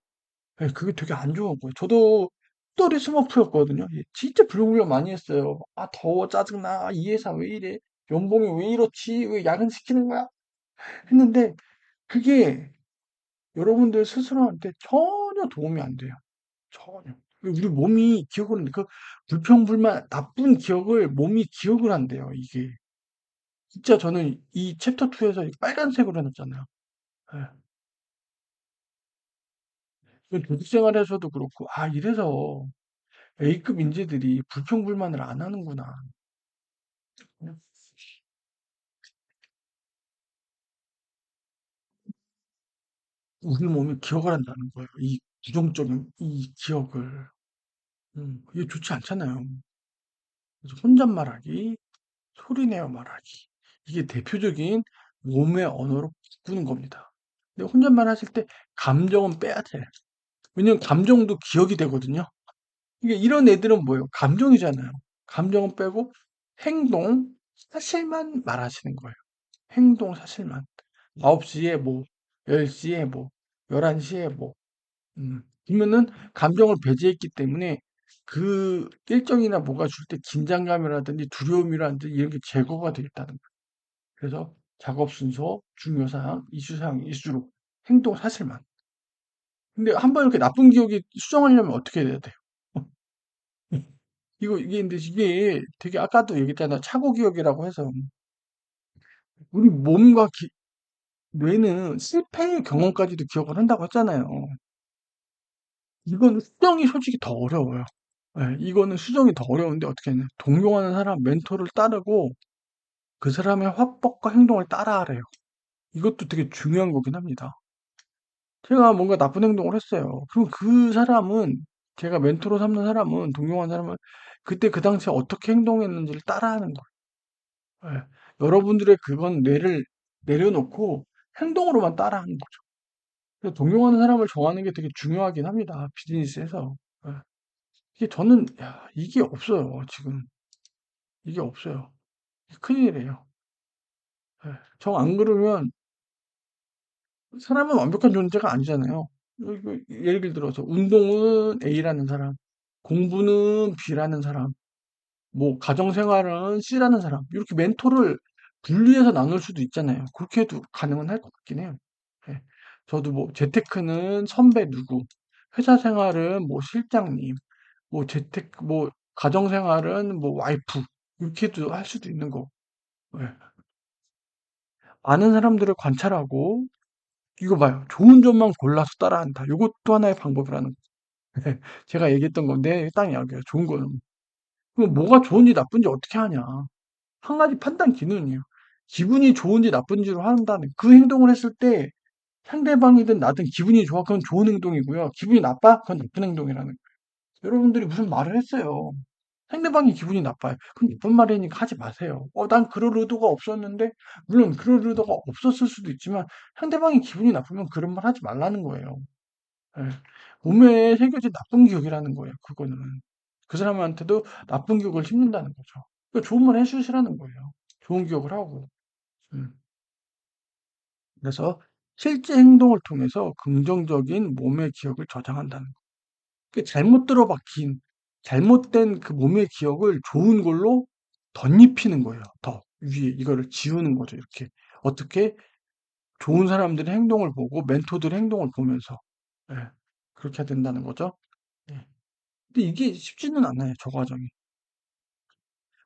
예, 그게 되게 안 좋은 거예요. 저도 또래 스머프였거든요. 예, 진짜 불평불만 많이 했어요. 아, 더워, 짜증나. 아, 이 회사 왜 이래? 연봉이 왜 이렇지? 왜 야근시키는 거야? 했는데 그게 여러분들 스스로한테 전혀 도움이 안 돼요. 전혀. 우리 몸이 기억을, 그 불평불만, 나쁜 기억을 몸이 기억을 한대요, 이게. 진짜 저는 이 챕터 2에서 빨간색으로 해놨잖아요. 예. 교직 생활에서도 그렇고, 아, 이래서 A급 인재들이 불평불만을 안 하는구나. 우리 몸이 기억을 한다는 거예요. 이 부정적인 이 기억을. 이게 좋지 않잖아요. 그래서 혼잣말하기, 소리내어 말하기. 이게 대표적인 몸의 언어로 바꾸는 겁니다. 근데 혼잣말 하실 때 감정은 빼야 돼. 왜냐면 감정도 기억이 되거든요. 이게 이런 애들은 뭐예요? 감정이잖아요. 감정은 빼고 행동, 사실만 말하시는 거예요. 행동, 사실만. 9시에 뭐, 10시에 뭐, 11시에 뭐, 그러면은 감정을 배제했기 때문에 그 일정이나 뭐가 줄 때 긴장감이라든지 두려움이라든지 이런 게 제거가 되겠다는 거예요. 그래서 작업 순서, 중요사항, 이슈사항, 이슈로 행동 사실만. 근데 한번 이렇게 나쁜 기억이 수정하려면 어떻게 해야 돼요? 이게 근데 이게 되게 아까도 얘기했잖아. 착오 기억이라고 해서 우리 몸과 뇌는 실패의 경험까지도 기억을 한다고 했잖아요. 이건 수정이 솔직히 더 어려워요. 예, 이거는 수정이 더 어려운데 어떻게 하냐. 동경하는 사람 멘토를 따르고 그 사람의 화법과 행동을 따라하래요. 이것도 되게 중요한 거긴 합니다. 제가 뭔가 나쁜 행동을 했어요. 그럼 그 사람은 제가 멘토로 삼는 사람은 동경하는 사람은 그때 그 당시에 어떻게 행동했는지를 따라하는 거예요. 예. 여러분들의 그건 뇌를 내려놓고 행동으로만 따라하는 거죠. 그래서 동경하는 사람을 정하는 게 되게 중요하긴 합니다. 비즈니스에서. 예. 이게 저는 야, 이게 없어요. 지금 이게 없어요. 큰일이에요. 예. 저 안 그러면 사람은 완벽한 존재가 아니잖아요. 예를 들어서 운동은 A라는 사람, 공부는 B라는 사람, 뭐 가정생활은 C라는 사람 이렇게 멘토를 분리해서 나눌 수도 있잖아요. 그렇게 해도 가능은 할 것 같긴 해요. 예. 저도 뭐 재테크는 선배 누구, 회사 생활은 뭐 실장님, 뭐 재테크 뭐 가정생활은 뭐 와이프 이렇게도 할 수도 있는 거. 예. 아는 사람들을 관찰하고 이거 봐요. 좋은 점만 골라서 따라한다. 이것도 하나의 방법이라는 거. 제가 얘기했던 건데 딱 이야기해요. 좋은 거는. 그럼 뭐가 좋은지 나쁜지 어떻게 하냐. 한 가지 판단 기능이에요. 기분이 좋은지 나쁜지로 한다는 그 행동을 했을 때 상대방이든 나든 기분이 좋아 그건 좋은 행동이고요. 기분이 나빠 그건 나쁜 행동이라는 거예요. 여러분들이 무슨 말을 했어요. 상대방이 기분이 나빠요. 그럼 나쁜 말이니까 하지 마세요. 난 그럴 의도가 없었는데, 물론 그럴 의도가 없었을 수도 있지만, 상대방이 기분이 나쁘면 그런 말 하지 말라는 거예요. 예. 몸에 새겨진 나쁜 기억이라는 거예요, 그거는. 그 사람한테도 나쁜 기억을 심는다는 거죠. 그러니까 좋은 말 해주시라는 거예요. 좋은 기억을 하고. 음. 그래서 실제 행동을 통해서 긍정적인 몸의 기억을 저장한다는 거예요. 그 잘못 들어박힌, 잘못된 그 몸의 기억을 좋은 걸로 덧입히는 거예요. 더 위에 이거를 지우는 거죠. 이렇게 어떻게 좋은 사람들의 행동을 보고 멘토들의 행동을 보면서 예, 그렇게 해야 된다는 거죠. 예. 근데 이게 쉽지는 않아요. 저 과정이.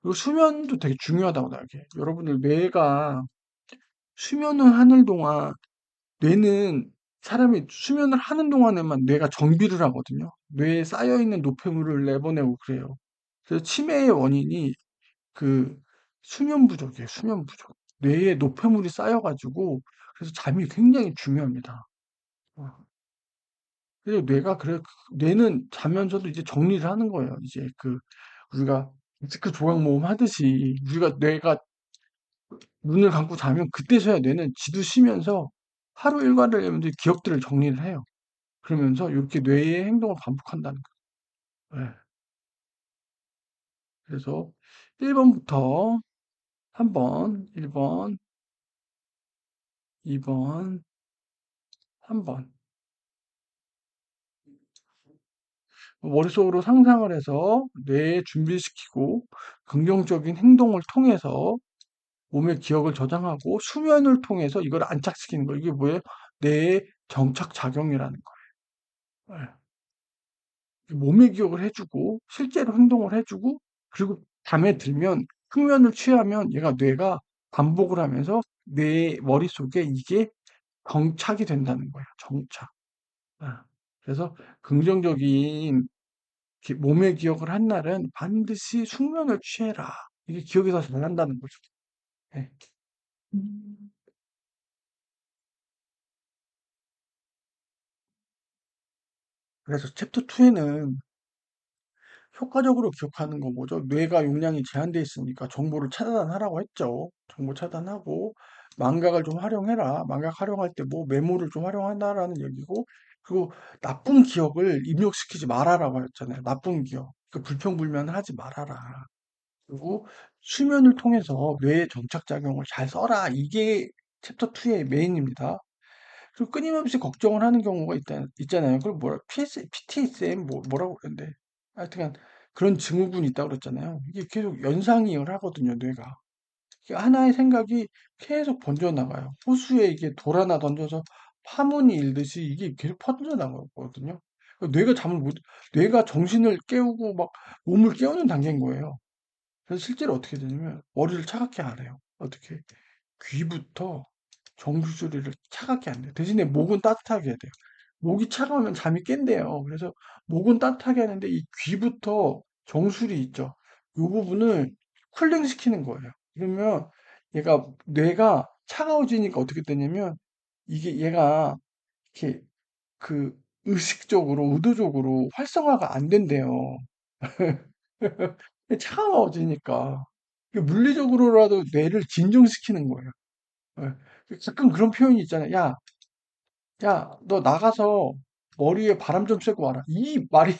그리고 수면도 되게 중요하다고 생각해요. 여러분들 뇌가 수면을 하는 동안 뇌는 사람이 수면을 하는 동안에만 뇌가 정비를 하거든요. 뇌에 쌓여있는 노폐물을 내보내고 그래요. 그래서 치매의 원인이 그 수면 부족이에요. 수면 부족. 뇌에 노폐물이 쌓여가지고 그래서 잠이 굉장히 중요합니다. 어. 그래서 뇌는 자면서도 이제 정리를 하는 거예요. 이제 우리가 디스크 조각 모음 하듯이 우리가 뇌가 눈을 감고 자면 그때서야 뇌는 지도 쉬면서 하루 일과를 이제 기억들을 정리를 해요. 그러면서 이렇게 뇌의 행동을 반복한다는 거예요. 예. 그래서 1번부터 한번 1번, 2번, 한번 머릿속으로 상상을 해서 뇌에 준비시키고 긍정적인 행동을 통해서 몸의 기억을 저장하고 수면을 통해서 이걸 안착시키는 거예요. 이게 뭐예요? 뇌의 정착 작용이라는 거예요. 예. 몸의 기억을 해주고 실제로 행동을 해주고 그리고 잠에 들면 숙면을 취하면 얘가 뇌가 반복을 하면서 뇌 머릿속에 이게 정착이 된다는 거예요. 정착. 아, 그래서 긍정적인 몸의 기억을 한 날은 반드시 숙면을 취해라. 이게 기억이 더 잘 난다는 거죠. 예. 그래서 챕터 2에는 효과적으로 기억하는 거 뭐죠? 뇌가 용량이 제한돼 있으니까 정보를 차단하라고 했죠. 정보 차단하고 망각을 좀 활용해라. 망각 활용할 때 뭐 메모를 좀 활용한다라는 얘기고 그리고 나쁜 기억을 입력시키지 말아라고 했잖아요. 나쁜 기억. 그 불평불만을 하지 말아라. 그리고 수면을 통해서 뇌의 정착작용을 잘 써라. 이게 챕터 2의 메인입니다. 그리고 끊임없이 걱정을 하는 경우가 있잖아요. 그걸 뭐라, PTSM, 뭐라고 그러는데. 하여튼 그런 증후군이 있다고 그랬잖아요. 이게 계속 연상이을 하거든요, 뇌가. 이게 하나의 생각이 계속 번져나가요. 호수에 이게 돌 하나 던져서 파문이 일듯이 이게 계속 퍼져나가거든요. 뇌가 잠을 못, 뇌가 정신을 깨우고 막 몸을 깨우는 단계인 거예요. 그래서 실제로 어떻게 되냐면 머리를 차갑게 하래요. 어떻게? 귀부터 정수리를 차갑게 안 돼요. 대신에 목은 따뜻하게 해야 돼요. 목이 차가우면 잠이 깬대요. 그래서 목은 따뜻하게 하는데 이 귀부터 정수리 있죠. 이 부분을 쿨링 시키는 거예요. 그러면 얘가 뇌가 차가워지니까 어떻게 되냐면 이게 얘가 이렇게 그 의식적으로 의도적으로 활성화가 안 된대요. 차가워지니까. 물리적으로라도 뇌를 진정시키는 거예요. 가끔 그런 표현이 있잖아요. 야, 야, 너 나가서 머리에 바람 좀 쐬고 와라. 이 말이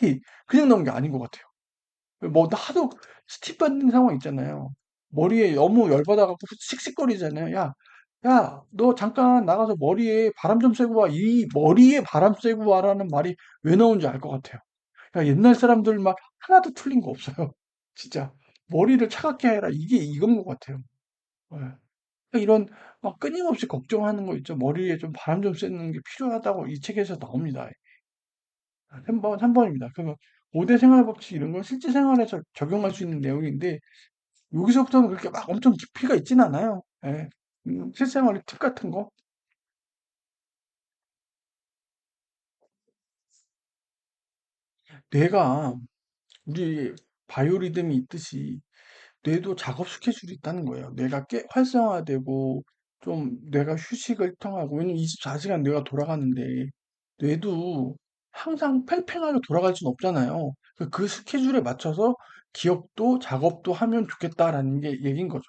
그냥 나온 게 아닌 것 같아요. 뭐, 나 하도 스틱 받는 상황 있잖아요. 머리에 너무 열받아갖고 씩씩거리잖아요. 야, 야, 너 잠깐 나가서 머리에 바람 좀 쐬고 와. 이 머리에 바람 쐬고 와라는 말이 왜 나온지 알 것 같아요. 야, 옛날 사람들 말 하나도 틀린 거 없어요. 진짜. 머리를 차갑게 해라. 이게 이건 것 같아요. 예. 이런 막 끊임없이 걱정하는 거 있죠. 머리에 좀 바람 좀 쐬는 게 필요하다고 이 책에서 나옵니다. 3번입니다. 그러면 5대 생활 법칙 이런 건 실제 생활에서 적용할 수 있는 내용인데 여기서부터는 그렇게 막 엄청 깊이가 있진 않아요. 예. 실생활의 팁 같은 거. 뇌가 우리 바이오리듬이 있듯이 뇌도 작업 스케줄이 있다는 거예요. 뇌가 활성화되고 좀 뇌가 휴식을 통하고 왜냐면 24시간 뇌가 돌아가는데 뇌도 항상 팽팽하게 돌아갈 수는 없잖아요. 그 스케줄에 맞춰서 기억도 작업도 하면 좋겠다라는 게 얘기인 거죠.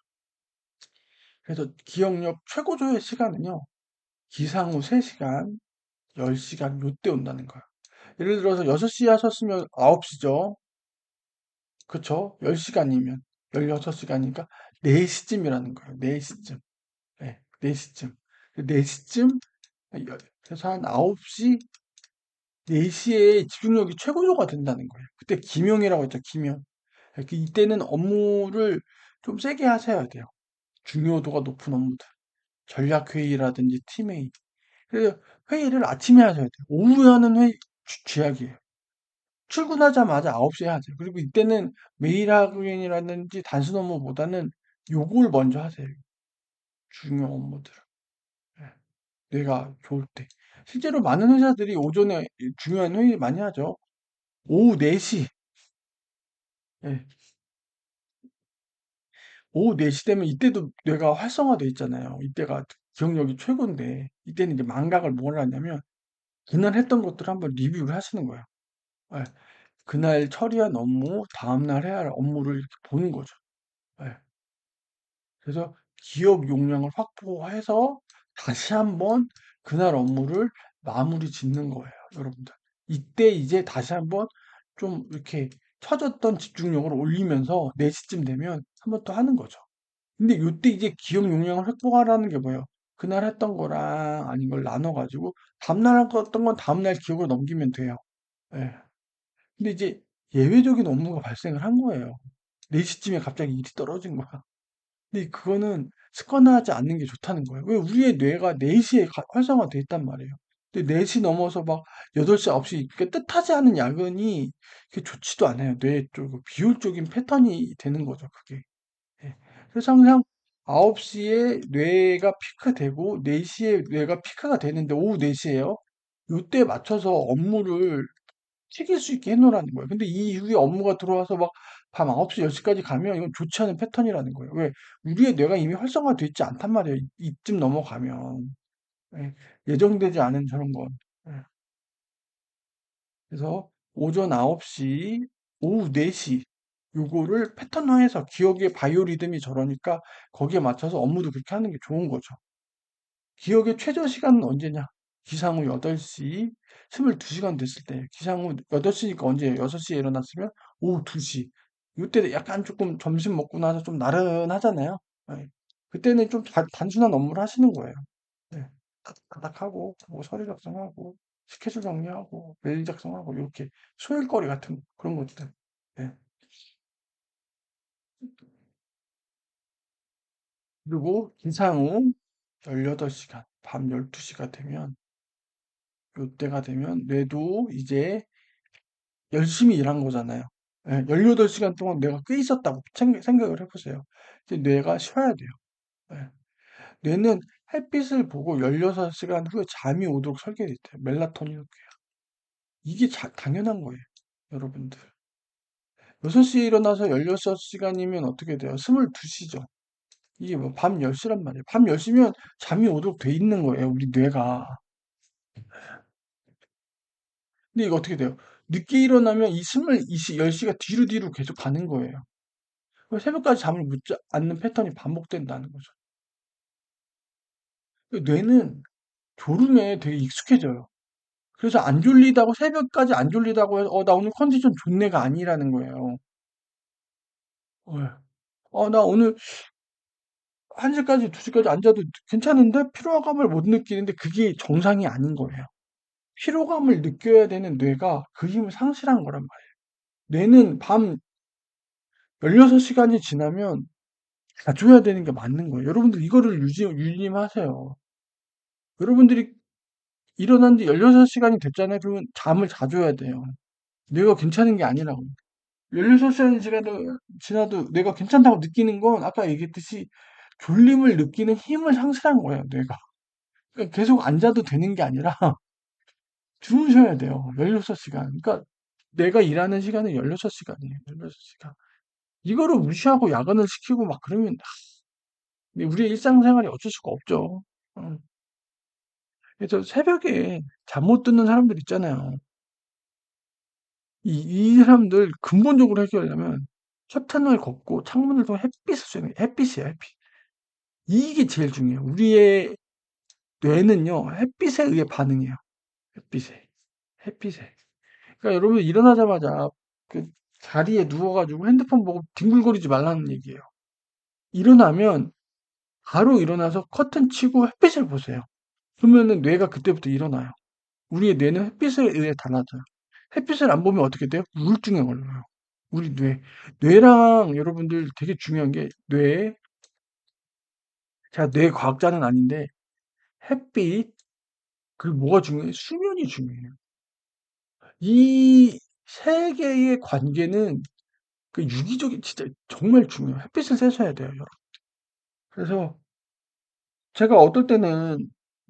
그래서 기억력 최고조의 시간은요. 기상 후 3시간, 10시간 요때 온다는 거예요. 예를 들어서 6시에 하셨으면 9시죠. 그쵸? 10시간이면 16시간이니까 4시쯤이라는 거예요. 4시쯤. 네, 4시쯤. 4시쯤, 그래서 한 9시, 4시에 집중력이 최고조가 된다는 거예요. 그때 기명이라고 했죠, 기명. 이때는 업무를 좀 세게 하셔야 돼요. 중요도가 높은 업무들. 전략회의라든지 팀회의. 그래서 회의를 아침에 하셔야 돼요. 오후에 하는 회의 쥐약이에요. 출근하자마자 9시에 하세요. 그리고 이때는 메일 확인이라든지 단순 업무보다는 요걸 먼저 하세요. 중요 업무들. 예, 뇌가 좋을 때. 실제로 많은 회사들이 오전에 중요한 회의 많이 하죠. 오후 4시. 예, 오후 4시 되면 이때도 뇌가 활성화돼 있잖아요. 이때가 기억력이 최고인데 이때는 이제 망각을 뭘 하냐면 그날 했던 것들을 한번 리뷰를 하시는 거예요. 예, 그날 처리한 업무, 다음날 해야 할 업무를 이렇게 보는 거죠. 예. 그래서 기업 용량을 확보해서 다시 한번 그날 업무를 마무리 짓는 거예요, 여러분들. 이때 이제 다시 한번 좀 이렇게 처졌던 집중력을 올리면서 4시쯤 되면 한번 또 하는 거죠. 근데 이때 이제 기업 용량을 확보하라는 게 뭐예요? 그날 했던 거랑 아닌 걸 나눠가지고 다음날 했던 건 다음날 기억으로 넘기면 돼요. 예. 근데 이제 예외적인 업무가 발생을 한 거예요. 4시쯤에 갑자기 일이 떨어진 거야. 근데 그거는 습관화하지 않는 게 좋다는 거예요. 왜 우리의 뇌가 4시에 활성화돼 있단 말이에요. 근데 4시 넘어서 막 8시, 9시, 그러니까 뜻하지 않은 야근이 그게 좋지도 않아요. 뇌 쪽, 비효율적인 패턴이 되는 거죠, 그게. 예. 그래서 항상 9시에 뇌가 피크되고 4시에 뇌가 피크가 되는데 오후 4시에요. 요때 맞춰서 업무를 튀길 수 있게 해놓으라는 거예요. 근데 이 이후에 업무가 들어와서 막 밤 9시, 10시까지 가면 이건 좋지 않은 패턴이라는 거예요. 왜? 우리의 뇌가 이미 활성화돼 있지 않단 말이에요. 이쯤 넘어가면. 예. 예정되지 않은 저런 건. 예. 그래서 오전 9시, 오후 4시 요거를 패턴화해서 기억의 바이오 리듬이 저러니까 거기에 맞춰서 업무도 그렇게 하는 게 좋은 거죠. 기억의 최저 시간은 언제냐? 기상 후 8시, 22시간 됐을 때. 기상 후 8시니까 언제예요? 6시에 일어났으면 오후 2시. 이때 약간 조금 점심 먹고 나서 좀 나른하잖아요. 네. 그때는 좀 단순한 업무를 하시는 거예요. 네. 딱딱하고, 뭐 서류 작성하고, 스케줄 정리하고, 메일 작성하고, 이렇게 소일거리 같은 그런 것들. 네. 그리고 기상 후 18시간, 밤 12시가 되면, 요때가 되면 뇌도 이제 열심히 일한 거잖아요. 예, 18시간 동안 내가 꽤 있었다고 생각을 해보세요. 이제 뇌가 쉬어야 돼요. 예. 뇌는 햇빛을 보고 16시간 후에 잠이 오도록 설계되어 있대요. 멜라토닌. 이게 당연한 거예요. 여러분들. 6시에 일어나서 16시간이면 어떻게 돼요? 22시죠. 이게 뭐 밤 10시란 말이에요. 밤 10시면 잠이 오도록 돼 있는 거예요. 우리 뇌가. 근데 이거 어떻게 돼요? 늦게 일어나면 이 10시가 뒤로 뒤로 계속 가는 거예요. 새벽까지 잠을 못 않는 패턴이 반복된다는 거죠. 뇌는 졸음에 되게 익숙해져요. 그래서 안 졸리다고 새벽까지 안 졸리다고 해서 나 오늘 컨디션 좋네가 아니라는 거예요. 예. 나 오늘 1시까지 2시까지 앉아도 괜찮은데 피로감을 못 느끼는데 그게 정상이 아닌 거예요. 피로감을 느껴야 되는 뇌가 그 힘을 상실한 거란 말이에요. 뇌는 밤 16시간이 지나면 자줘야 되는 게 맞는 거예요. 여러분들 이거를 유념하세요. 여러분들이 일어난 지 16시간이 됐잖아요. 그러면 잠을 자줘야 돼요. 뇌가 괜찮은 게 아니라고. 16시간이 지나도 뇌가 괜찮다고 느끼는 건 아까 얘기했듯이 졸림을 느끼는 힘을 상실한 거예요, 뇌가. 그러니까 계속 앉아도 되는 게 아니라 주무셔야 돼요. 16시간. 그러니까 내가 일하는 시간은 16시간이에요. 16시간. 이거를 무시하고 야근을 시키고 막 그러면 우리의 일상생활이 어쩔 수가 없죠. 어. 그래서 새벽에 잠 못 드는 사람들 있잖아요. 이 사람들 근본적으로 해결하려면 커튼을 걷고 창문을 통해 햇빛을 쐬는 거예요. 햇빛이에요, 햇빛. 이게 제일 중요해요. 우리의 뇌는요, 햇빛에 의해 반응해요. 햇빛에. 햇빛에. 그러니까 여러분 일어나자마자 그 자리에 누워가지고 핸드폰 보고 뒹굴거리지 말라는 얘기예요. 일어나면 바로 일어나서 커튼 치고 햇빛을 보세요. 그러면은 뇌가 그때부터 일어나요. 우리의 뇌는 햇빛에 의해 달라져요. 햇빛을 안 보면 어떻게 돼요? 우울증에 걸려요. 우리 뇌. 뇌랑 여러분들 되게 중요한 게 제가 뇌 과학자는 아닌데 햇빛, 그리고 뭐가 중요해요? 수면이 중요해요. 이 세 개의 관계는 그 유기적인 진짜 정말 중요해요. 햇빛을 쐬셔야 돼요, 여러분. 그래서 제가 어떨 때는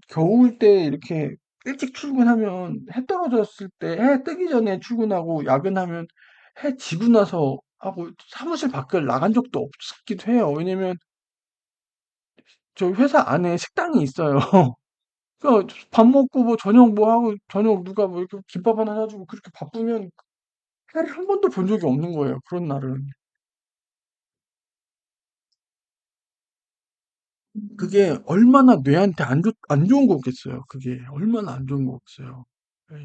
겨울 때 이렇게 일찍 출근하면 해 떨어졌을 때 해 뜨기 전에 출근하고 야근하면 해 지고 나서 하고 사무실 밖을 나간 적도 없기도 해요. 왜냐면 저희 회사 안에 식당이 있어요. 그러니까 밥 먹고 뭐 저녁 뭐 하고 저녁 누가 뭐 이렇게 김밥 하나 사주고 그렇게 바쁘면 해를 한 번도 본 적이 없는 거예요. 그런 날은. 그게 얼마나 뇌한테 안 좋은 거겠어요. 그게 얼마나 안 좋은 거겠어요. 예.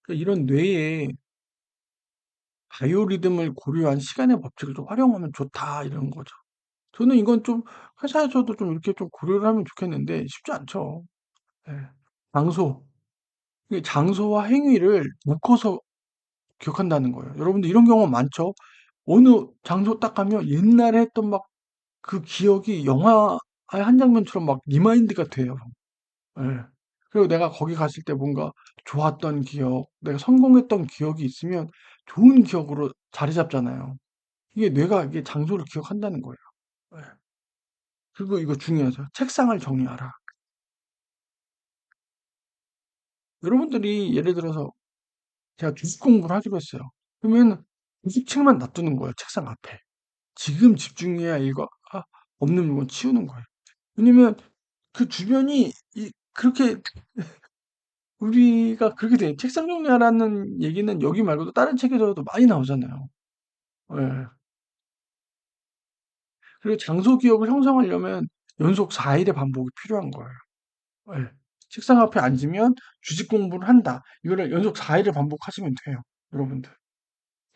그러니까 이런 뇌에 바이오리듬을 고려한 시간의 법칙을 좀 활용하면 좋다 이런 거죠. 저는 이건 좀 회사에서도 좀 이렇게 좀 고려를 하면 좋겠는데 쉽지 않죠. 예. 장소. 이게 장소와 행위를 묶어서 기억한다는 거예요. 여러분들 이런 경우 많죠? 어느 장소 딱 가면 옛날에 했던 막 그 기억이 영화의 한 장면처럼 막 리마인드가 돼요. 예. 그리고 내가 거기 갔을 때 뭔가 좋았던 기억, 내가 성공했던 기억이 있으면 좋은 기억으로 자리 잡잖아요. 이게 뇌가 이게 장소를 기억한다는 거예요. 예. 그리고 이거 중요하죠. 책상을 정리하라. 여러분들이 예를 들어서 제가 주식 공부를 하기로 했어요. 그러면 주식책만 놔두는 거예요, 책상 앞에. 지금 집중해야 일과 없는 물건 치우는 거예요. 왜냐면 그 주변이 그렇게 우리가 그렇게 돼. 책상 정리하라는 얘기는 여기 말고도 다른 책에서도 많이 나오잖아요. 예. 그리고 장소 기억을 형성하려면 연속 4일의 반복이 필요한 거예요. 예. 책상 앞에 앉으면 주식 공부를 한다. 이거를 연속 4일을 반복하시면 돼요, 여러분들.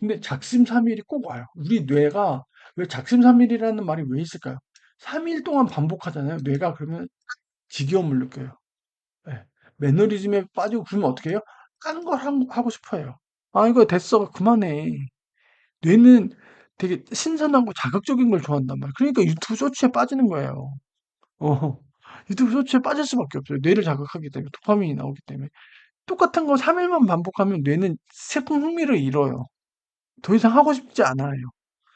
근데 작심삼일이 꼭 와요. 우리 뇌가 왜 작심삼일이라는 말이 왜 있을까요? 3일 동안 반복하잖아요. 뇌가 그러면 지겨움을 느껴요. 예. 매너리즘에 빠지고 그러면 어떻게 해요? 딴 걸 하고 싶어 해요. 아, 이거 됐어. 그만해. 뇌는 되게 신선하고 자극적인 걸 좋아한단 말이에요. 그러니까 유튜브 쇼츠에 빠지는 거예요. 어. 유튜브 쇼츠에 빠질 수밖에 없어요. 뇌를 자극하기 때문에, 도파민이 나오기 때문에. 똑같은 거 3일만 반복하면 뇌는 새로운 흥미를 잃어요. 더 이상 하고 싶지 않아요.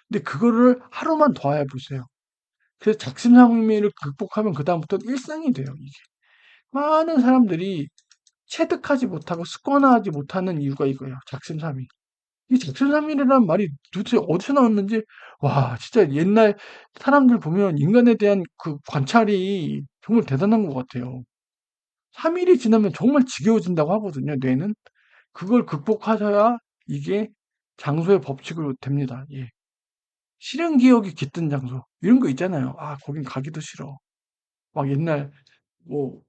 근데 그거를 하루만 더 해보세요. 그래서 작심삼일을 극복하면 그다음부터 일상이 돼요, 이게. 많은 사람들이 체득하지 못하고 습관화하지 못하는 이유가 이거예요. 작심삼일. 이 작심삼일이라는 말이 도대체 어디서 나왔는지, 와, 진짜 옛날 사람들 보면 인간에 대한 그 관찰이 정말 대단한 것 같아요. 3일이 지나면 정말 지겨워진다고 하거든요, 뇌는. 그걸 극복하셔야 이게 장소의 법칙으로 됩니다. 예. 실현 기억이 깃든 장소. 이런 거 있잖아요. 아, 거긴 가기도 싫어. 막 옛날 뭐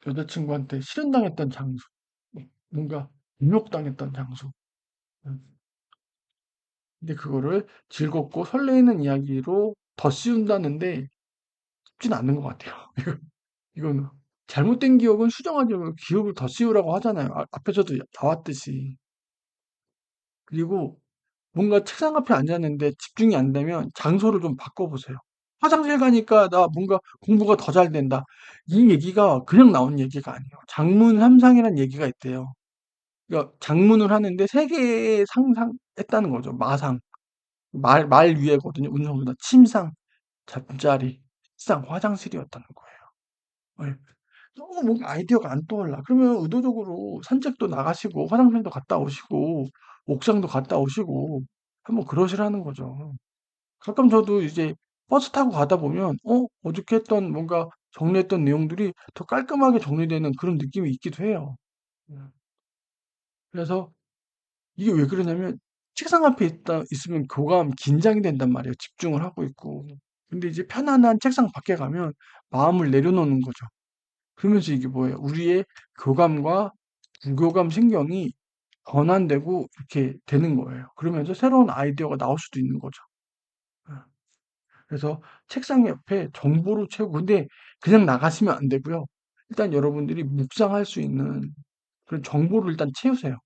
여자친구한테 실현당했던 장소. 뭔가 유혹당했던 장소. 음. 근데 그거를 즐겁고 설레이는 이야기로 덧씌운다는데 쉽진 않는 것 같아요. 이거는 잘못된 기억은 수정하지 말고 기억을 덧씌우라고 하잖아요. 앞에서도 나왔듯이. 그리고 뭔가 책상 앞에 앉았는데 집중이 안 되면 장소를 좀 바꿔보세요. 화장실 가니까 나 뭔가 공부가 더 잘 된다. 이 얘기가 그냥 나온 얘기가 아니에요. 장문 삼상이라는 얘기가 있대요. 그러니까 장문을 하는데 세 개의 상상했다는 거죠. 마상. 말 위에거든요. 운송보다 침상, 잠자리, 식상, 화장실이었다는 거예요. 예. 너무 뭔가 아이디어가 안 떠올라. 그러면 의도적으로 산책도 나가시고 화장실도 갔다 오시고 옥상도 갔다 오시고 한번 그러시라는 거죠. 가끔 저도 이제 버스 타고 가다 보면 어저께 했던 뭔가 정리했던 내용들이 더 깔끔하게 정리되는 그런 느낌이 있기도 해요. 음. 그래서 이게 왜 그러냐면 책상 앞에 있으면 교감 긴장이 된단 말이에요. 집중을 하고 있고. 근데 이제 편안한 책상 밖에 가면 마음을 내려놓는 거죠. 그러면서 이게 뭐예요? 우리의 교감과 부교감 신경이 전환되고 이렇게 되는 거예요. 그러면서 새로운 아이디어가 나올 수도 있는 거죠. 예. 그래서 책상 옆에 정보를 채우고, 근데 그냥 나가시면 안 되고요. 일단 여러분들이 묵상할 수 있는 그런 정보를 일단 채우세요.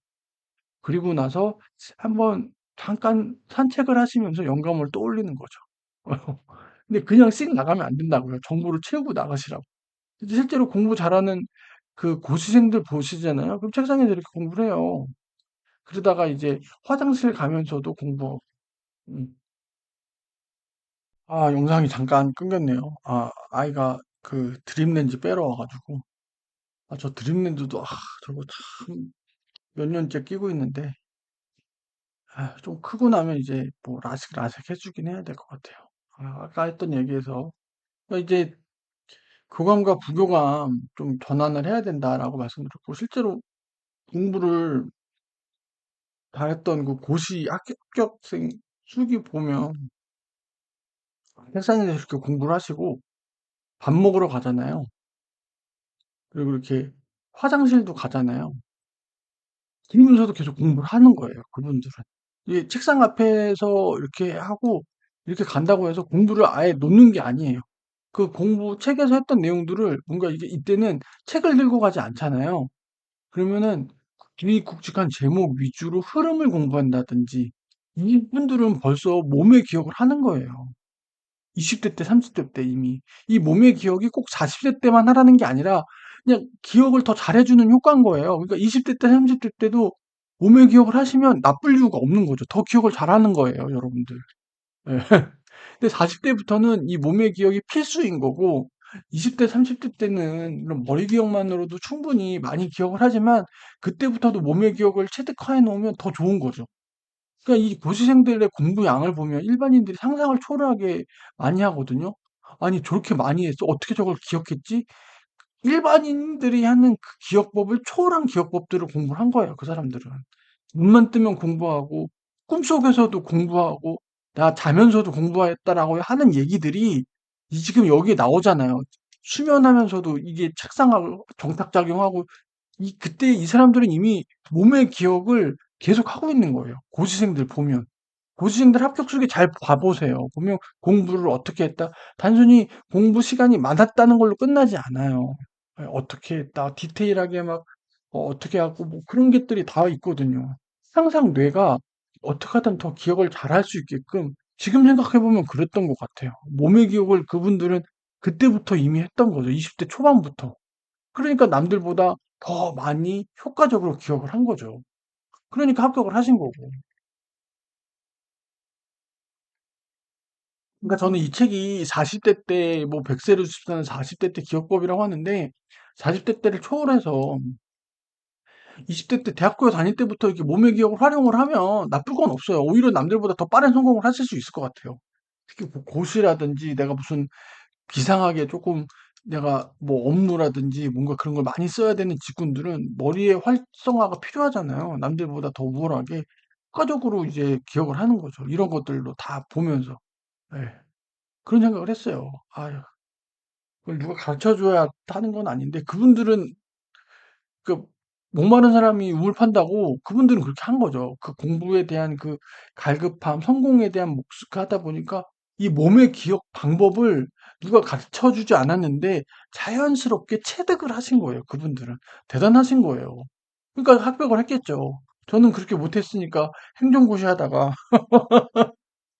그리고 나서 한번 잠깐 산책을 하시면서 영감을 떠올리는 거죠. 근데 그냥 씩 나가면 안 된다고요. 정보를 채우고 나가시라고. 실제로 공부 잘하는 그 고시생들 보시잖아요. 그럼 책상에서 이렇게 공부를 해요. 그러다가 이제 화장실 가면서도 공부하고. 음. 아, 영상이 잠깐 끊겼네요. 아, 아이가 그 드림렌즈 빼러 와가지고. 아, 저 드림렌즈도, 저거 참 몇 년째 끼고 있는데, 좀 크고 나면 이제 뭐 라식 해주긴 해야 될 것 같아요. 아까 했던 얘기에서, 이제 교감과 부교감 좀 전환을 해야 된다라고 말씀드렸고, 실제로 공부를 다 했던 그 고시 합격생 수기 보면, 책상에서 이렇게 공부를 하시고, 밥 먹으러 가잖아요. 그리고 이렇게 화장실도 가잖아요. 그러면서도 계속 공부를 하는 거예요, 그분들은. 이 책상 앞에서 이렇게 하고 이렇게 간다고 해서 공부를 아예 놓는 게 아니에요. 그 공부 책에서 했던 내용들을 뭔가 이게 이때는 책을 들고 가지 않잖아요. 그러면은 굵직굵직한 제목 위주로 흐름을 공부한다든지 이분들은 벌써 몸의 기억을 하는 거예요. 20대 때, 30대 때 이미. 이 몸의 기억이 꼭 40대 때만 하라는 게 아니라 그냥 기억을 더 잘해주는 효과인 거예요. 그러니까 20대 때, 30대 때도 몸의 기억을 하시면 나쁠 이유가 없는 거죠. 더 기억을 잘하는 거예요, 여러분들. 예. 근데 40대부터는 이 몸의 기억이 필수인 거고, 20대, 30대 때는 이런 머리 기억만으로도 충분히 많이 기억을 하지만, 그때부터도 몸의 기억을 체득해 놓으면 더 좋은 거죠. 그러니까 이 고시생들의 공부 양을 보면 일반인들이 상상을 초월하게 많이 하거든요. 아니, 저렇게 많이 했어? 어떻게 저걸 기억했지? 일반인들이 하는 그 기억법을 초월한 기억법들을 공부를 한 거예요, 그 사람들은. 눈만 뜨면 공부하고 꿈속에서도 공부하고 나 자면서도 공부했다라고 하는 얘기들이 이 지금 여기에 나오잖아요. 수면하면서도 이게 책상하고 정탁작용하고 이 그때 이 사람들은 이미 몸의 기억을 계속 하고 있는 거예요. 고시생들 보면. 고시생들 합격 수기 잘 봐보세요. 보면 공부를 어떻게 했다. 단순히 공부 시간이 많았다는 걸로 끝나지 않아요. 예, 어떻게 했다. 디테일하게 막 어떻게 하고 뭐 그런 것들이 다 있거든요. 항상 뇌가 어떻게 하든 더 기억을 잘할 수 있게끔 지금 생각해보면 그랬던 것 같아요. 몸의 기억을 그분들은 그때부터 이미 했던 거죠. 20대 초반부터. 그러니까 남들보다 더 많이 효과적으로 기억을 한 거죠. 그러니까 합격을 하신 거고. 그러니까 저는 이 책이 40대 때 뭐 100세를 줍사는 40대 때 기억법이라고 하는데 40대 때를 초월해서 20대 때 대학교 다닐 때부터 이렇게 몸의 기억을 활용을 하면 나쁠 건 없어요. 오히려 남들보다 더 빠른 성공을 하실 수 있을 것 같아요. 특히 뭐 고시라든지 내가 무슨 비상하게 조금 내가 뭐 업무라든지 뭔가 그런 걸 많이 써야 되는 직군들은 머리의 활성화가 필요하잖아요. 남들보다 더 우월하게 효과적으로 이제 기억을 하는 거죠. 이런 것들로 다 보면서. 예. 그런 생각을 했어요. 아유, 그걸 누가 가르쳐 줘야 하는 건 아닌데 그분들은 그 목마른 사람이 우물 판다고 그분들은 그렇게 한 거죠. 그 공부에 대한 그 갈급함, 성공에 대한 목숙하다 보니까 이 몸의 기억 방법을 누가 가르쳐 주지 않았는데 자연스럽게 체득을 하신 거예요. 그분들은 대단하신 거예요. 그러니까 합격을 했겠죠. 저는 그렇게 못했으니까 행정고시 하다가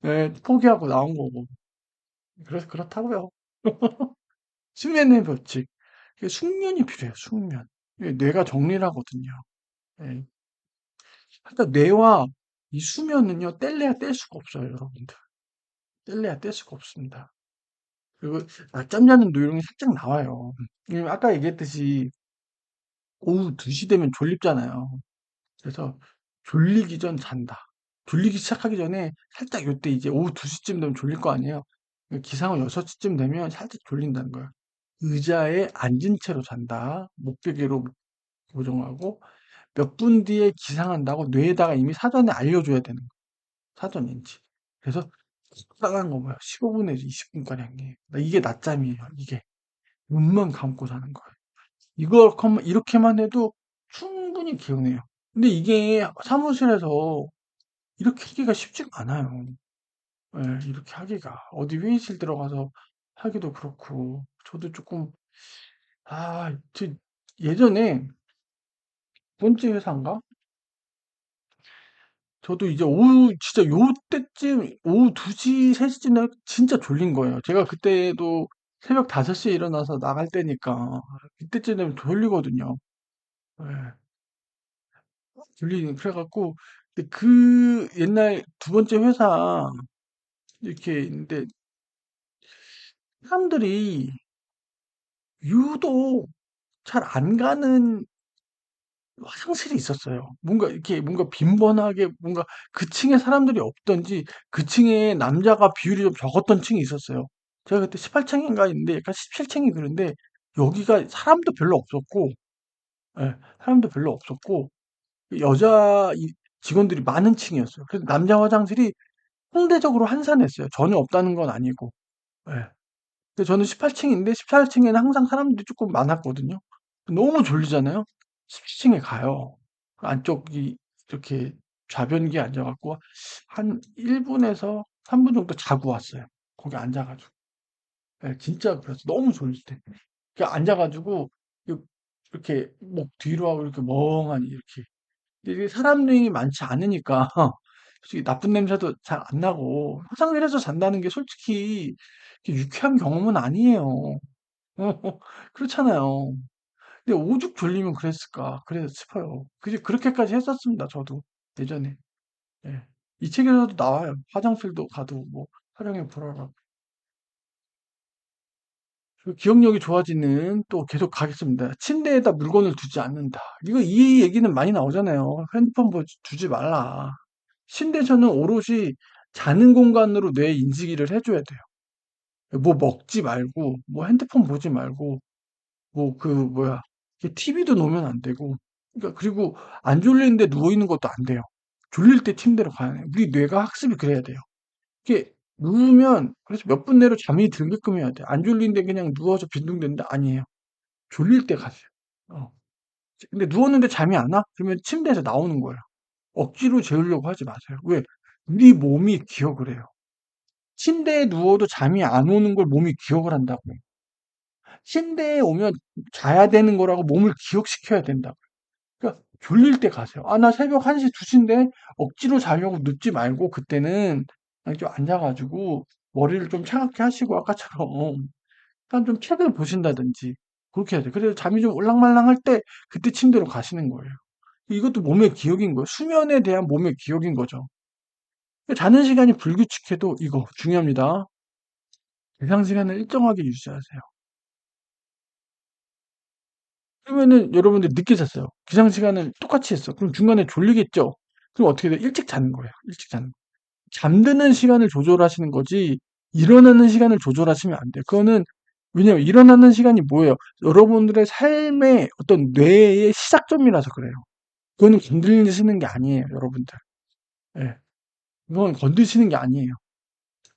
예, 포기하고 나온 거고. 그래서 그렇다고요. 수면의 법칙. 이게 숙면이 필요해요. 숙면. 이게 뇌가 정리를 하거든요. 예. 그러니까 뇌와 이 수면은요, 뗄래야 뗄 수가 없어요, 여러분들. 뗄래야 뗄 수가 없습니다. 그리고 낮잠 자는 요령이 살짝 나와요. 아까 얘기했듯이 오후 2시 되면 졸립잖아요. 그래서 졸리기 전 잔다. 졸리기 시작하기 전에 살짝 요때 이제 오후 2시쯤 되면 졸릴 거 아니에요. 기상은 6시쯤 되면 살짝 졸린다는 거예요. 의자에 앉은 채로 잔다. 목베개로 고정하고 몇 분 뒤에 기상한다고 뇌에다가 이미 사전에 알려줘야 되는 거예요. 사전인지. 그래서 적당한 거 뭐야. 15분에서 20분가량이에요. 이게 낮잠이에요. 이게. 눈만 감고 자는 거예요. 이렇게만 해도 충분히 개운해요. 근데 이게 사무실에서 이렇게 하기가 쉽지가 않아요. 예, 이렇게 하기가. 어디 회의실 들어가서 하기도 그렇고. 저도 조금, 저 예전에 두 번째 회사인가? 저도 이제 오후 진짜 요때쯤 오후 2시, 3시쯤 되면 진짜 졸린 거예요. 제가 그때도 새벽 5시에 일어나서 나갈 때니까 그때쯤 되면 졸리거든요. 예, 그래갖고 근데 그 옛날 두 번째 회사 이렇게 있는데 사람들이 유독 잘 안 가는 화장실이 있었어요. 뭔가 이렇게 뭔가 빈번하게 뭔가 그 층에 사람들이 없던지 그 층에 남자가 비율이 좀 적었던 층이 있었어요. 제가 그때 18층인가 있는데 약간 17층이 그런데 여기가 사람도 별로 없었고, 예, 사람도 별로 없었고 여자 직원들이 많은 층이었어요. 그래서 남자 화장실이 상대적으로 한산했어요. 전혀 없다는 건 아니고. 예. 근데 저는 18층인데 14층에는 항상 사람들이 조금 많았거든요. 너무 졸리잖아요. 17층에 가요. 안쪽이 이렇게 좌변기에 앉아갖고 한 1분에서 3분 정도 자고 왔어요. 거기 앉아가지고. 예, 진짜 그래서 너무 졸릴 때. 이렇게 앉아가지고, 이렇게 목 뒤로 하고 이렇게 멍하니 이렇게. 이게 사람이 많지 않으니까, 솔직히 나쁜 냄새도 잘 안 나고, 화장실에서 잔다는 게 솔직히 이렇게 유쾌한 경험은 아니에요. 그렇잖아요. 근데 오죽 졸리면 그랬을까, 그래 싶어요. 그렇게까지 했었습니다, 저도. 예전에. 예. 이 책에서도 나와요. 화장실도 가도 뭐, 활용해 보라고. 그 기억력이 좋아지는 또 계속 가겠습니다. 침대에다 물건을 두지 않는다. 이 얘기는 많이 나오잖아요. 핸드폰 두지 말라. 침대에서는 오롯이 자는 공간으로 뇌 인식을 해줘야 돼요. 뭐 먹지 말고, 뭐 핸드폰 보지 말고, 뭐 뭐야, TV도 놓으면 안 되고, 그러니까 그리고 안 졸리는데 누워 있는 것도 안 돼요. 졸릴 때 침대로 가야 해요. 우리 뇌가 학습이 그래야 돼요. 이게 누우면 그래서 몇 분 내로 잠이 들게끔 해야 돼. 안 졸린데 그냥 누워서 빈둥댄다? 아니에요. 졸릴 때 가세요. 어. 근데 누웠는데 잠이 안 와? 그러면 침대에서 나오는 거예요. 억지로 재우려고 하지 마세요. 왜? 우리 몸이 기억을 해요. 침대에 누워도 잠이 안 오는 걸 몸이 기억을 한다고요. 침대에 오면 자야 되는 거라고 몸을 기억시켜야 된다고요. 그러니까 졸릴 때 가세요. 아, 나 새벽 1시, 2시인데 억지로 자려고 눕지 말고 그때는 그냥 좀 앉아가지고 머리를 좀 차갑게 하시고 아까처럼 약간 좀 책을 보신다든지 그렇게 해야 돼요. 그래서 잠이 좀 올랑말랑할 때 그때 침대로 가시는 거예요. 이것도 몸의 기억인 거예요. 수면에 대한 몸의 기억인 거죠. 자는 시간이 불규칙해도 이거 중요합니다. 기상 시간을 일정하게 유지하세요. 그러면은 여러분들 늦게 잤어요. 기상 시간을 똑같이 했어. 그럼 중간에 졸리겠죠? 그럼 어떻게 돼? 일찍 자는 거예요. 일찍 자는 거. 잠드는 시간을 조절하시는 거지 일어나는 시간을 조절하시면 안 돼요. 그거는 왜냐면 일어나는 시간이 뭐예요? 여러분들의 삶의 어떤 뇌의 시작점이라서 그래요. 그거는 건드리시는 게 아니에요, 여러분들. 예. 그건 건드시는 게 아니에요.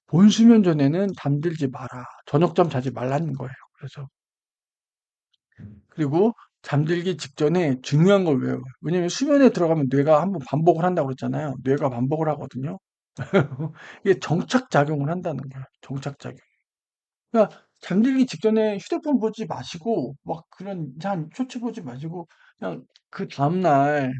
본 수면 전에는 잠들지 마라. 저녁잠 자지 말라는 거예요. 그래서 그리고 잠들기 직전에 중요한 걸 외워요. 왜냐면 수면에 들어가면 뇌가 한번 반복을 한다고 그랬잖아요. 뇌가 반복을 하거든요. 이게 정착작용을 한다는 거예요. 정착작용. 그러니까 잠들기 직전에 휴대폰 보지 마시고 막 그런 이상한 쇼츠 보지 마시고 그냥 그 다음날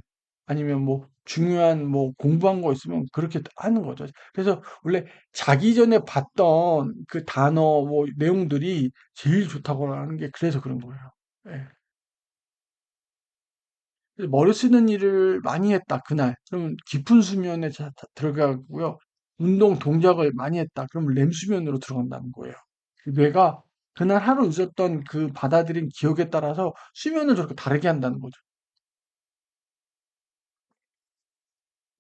아니면 뭐 중요한 뭐 공부한 거 있으면 그렇게 하는 거죠. 그래서 원래 자기 전에 봤던 그 단어 뭐 내용들이 제일 좋다고 하는 게 그래서 그런 거예요. 예. 그래서 머리 쓰는 일을 많이 했다, 그날. 그러면 깊은 수면에 들어가고요. 운동 동작을 많이 했다. 그러면 렘 수면으로 들어간다는 거예요. 그 뇌가 그날 하루 있었던 그 받아들인 기억에 따라서 수면을 저렇게 다르게 한다는 거죠.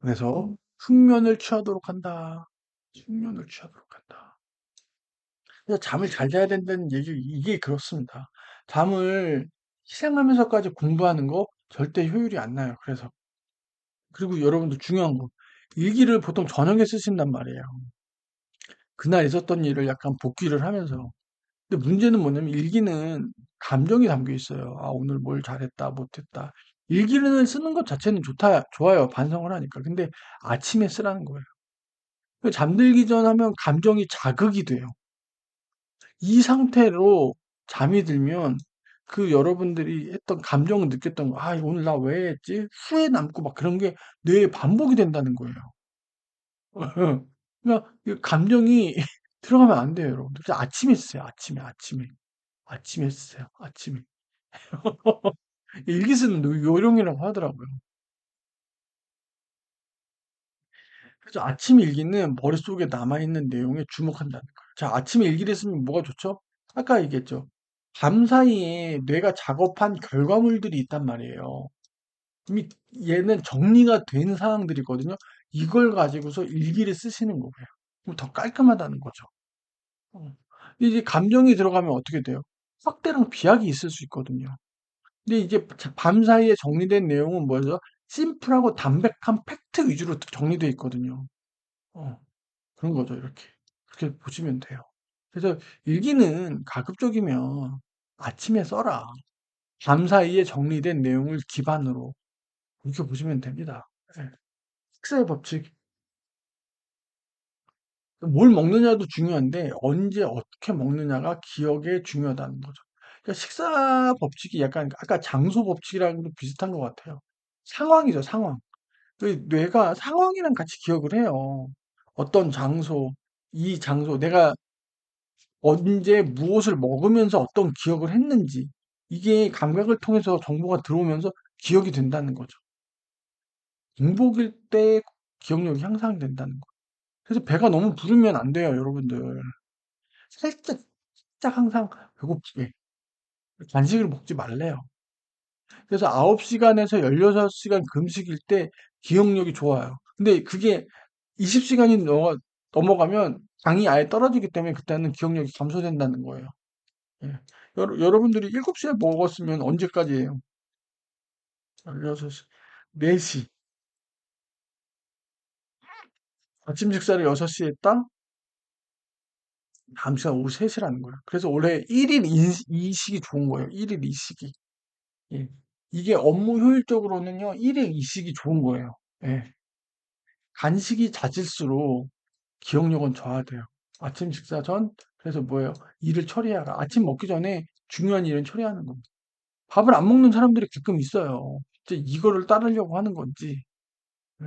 그래서 숙면을 취하도록 한다. 숙면을 취하도록 한다. 그래서 잠을 잘 자야 된다는 이게 그렇습니다. 잠을 희생하면서까지 공부하는 거 절대 효율이 안 나요. 그래서. 그리고 여러분들 중요한 거. 일기를 보통 저녁에 쓰신단 말이에요. 그날 있었던 일을 약간 복기를 하면서. 근데 문제는 뭐냐면 일기는 감정이 담겨 있어요. 아, 오늘 뭘 잘했다, 못했다. 일기를 쓰는 것 자체는 좋아요. 반성을 하니까. 근데 아침에 쓰라는 거예요. 잠들기 전 하면 감정이 자극이 돼요. 이 상태로 잠이 들면 그 여러분들이 했던 감정을 느꼈던 거, 아, 오늘 나 왜 했지? 후회 남고 막 그런 게 뇌에 반복이 된다는 거예요. 그러니까 이 감정이 들어가면 안 돼요, 여러분들. 그래서 아침에 쓰세요. 아침에. 아침에 쓰세요. 아침에. 일기 쓰는 요령이라고 하더라고요. 그래서 아침 일기는 머릿속에 남아있는 내용에 주목한다는 거예요. 자, 아침에 일기를 쓰면 뭐가 좋죠? 아까 얘기했죠. 밤 사이에 뇌가 작업한 결과물들이 있단 말이에요. 이미 얘는 정리가 된 사항들이거든요. 이걸 가지고서 일기를 쓰시는 거예요. 그럼 더 깔끔하다는 거죠. 어. 이제 감정이 들어가면 어떻게 돼요? 확대랑 비약이 있을 수 있거든요. 근데 이제 밤 사이에 정리된 내용은 뭐죠? 심플하고 담백한 팩트 위주로 정리되어 있거든요. 어, 그런 거죠, 이렇게. 그렇게 보시면 돼요. 그래서 일기는 가급적이면 아침에 써라. 밤 사이에 정리된 내용을 기반으로 이렇게 보시면 됩니다. 예. 식사의 법칙 뭘 먹느냐도 중요한데 언제 어떻게 먹느냐가 기억에 중요하다는 거죠. 그러니까 식사 법칙이 약간 아까 장소 법칙이랑 도 비슷한 것 같아요. 상황이죠, 상황. 그 뇌가 상황이랑 같이 기억을 해요. 어떤 장소, 이 장소, 내가 언제 무엇을 먹으면서 어떤 기억을 했는지, 이게 감각을 통해서 정보가 들어오면서 기억이 된다는 거죠. 공복일 때 기억력이 향상된다는 거. 그래서 배가 너무 부르면 안 돼요, 여러분들. 살짝, 살짝 항상 배고프게. 간식을 먹지 말래요. 그래서 9시간에서 16시간 금식일 때 기억력이 좋아요. 근데 그게 20시간이 넘어가면 당이 아예 떨어지기 때문에 그때는 기억력이 감소된다는 거예요. 예. 여러분들이 7시에 먹었으면 언제까지예요? 16시, 4시. 아침 식사를 6시에 했다? 다음 시간 오후 3시라는 거예요. 그래서 원래 1일 이식이 좋은 거예요. 1일 이식이. 예. 이게 업무 효율적으로는요, 1일 이식이 좋은 거예요. 예. 간식이 잦을수록 기억력은 저하돼요. 아침 식사 전, 그래서 뭐예요? 일을 처리하라. 아침 먹기 전에 중요한 일은 처리하는 겁니다. 밥을 안 먹는 사람들이 가끔 있어요. 이제 이거를 따르려고 하는 건지. 예.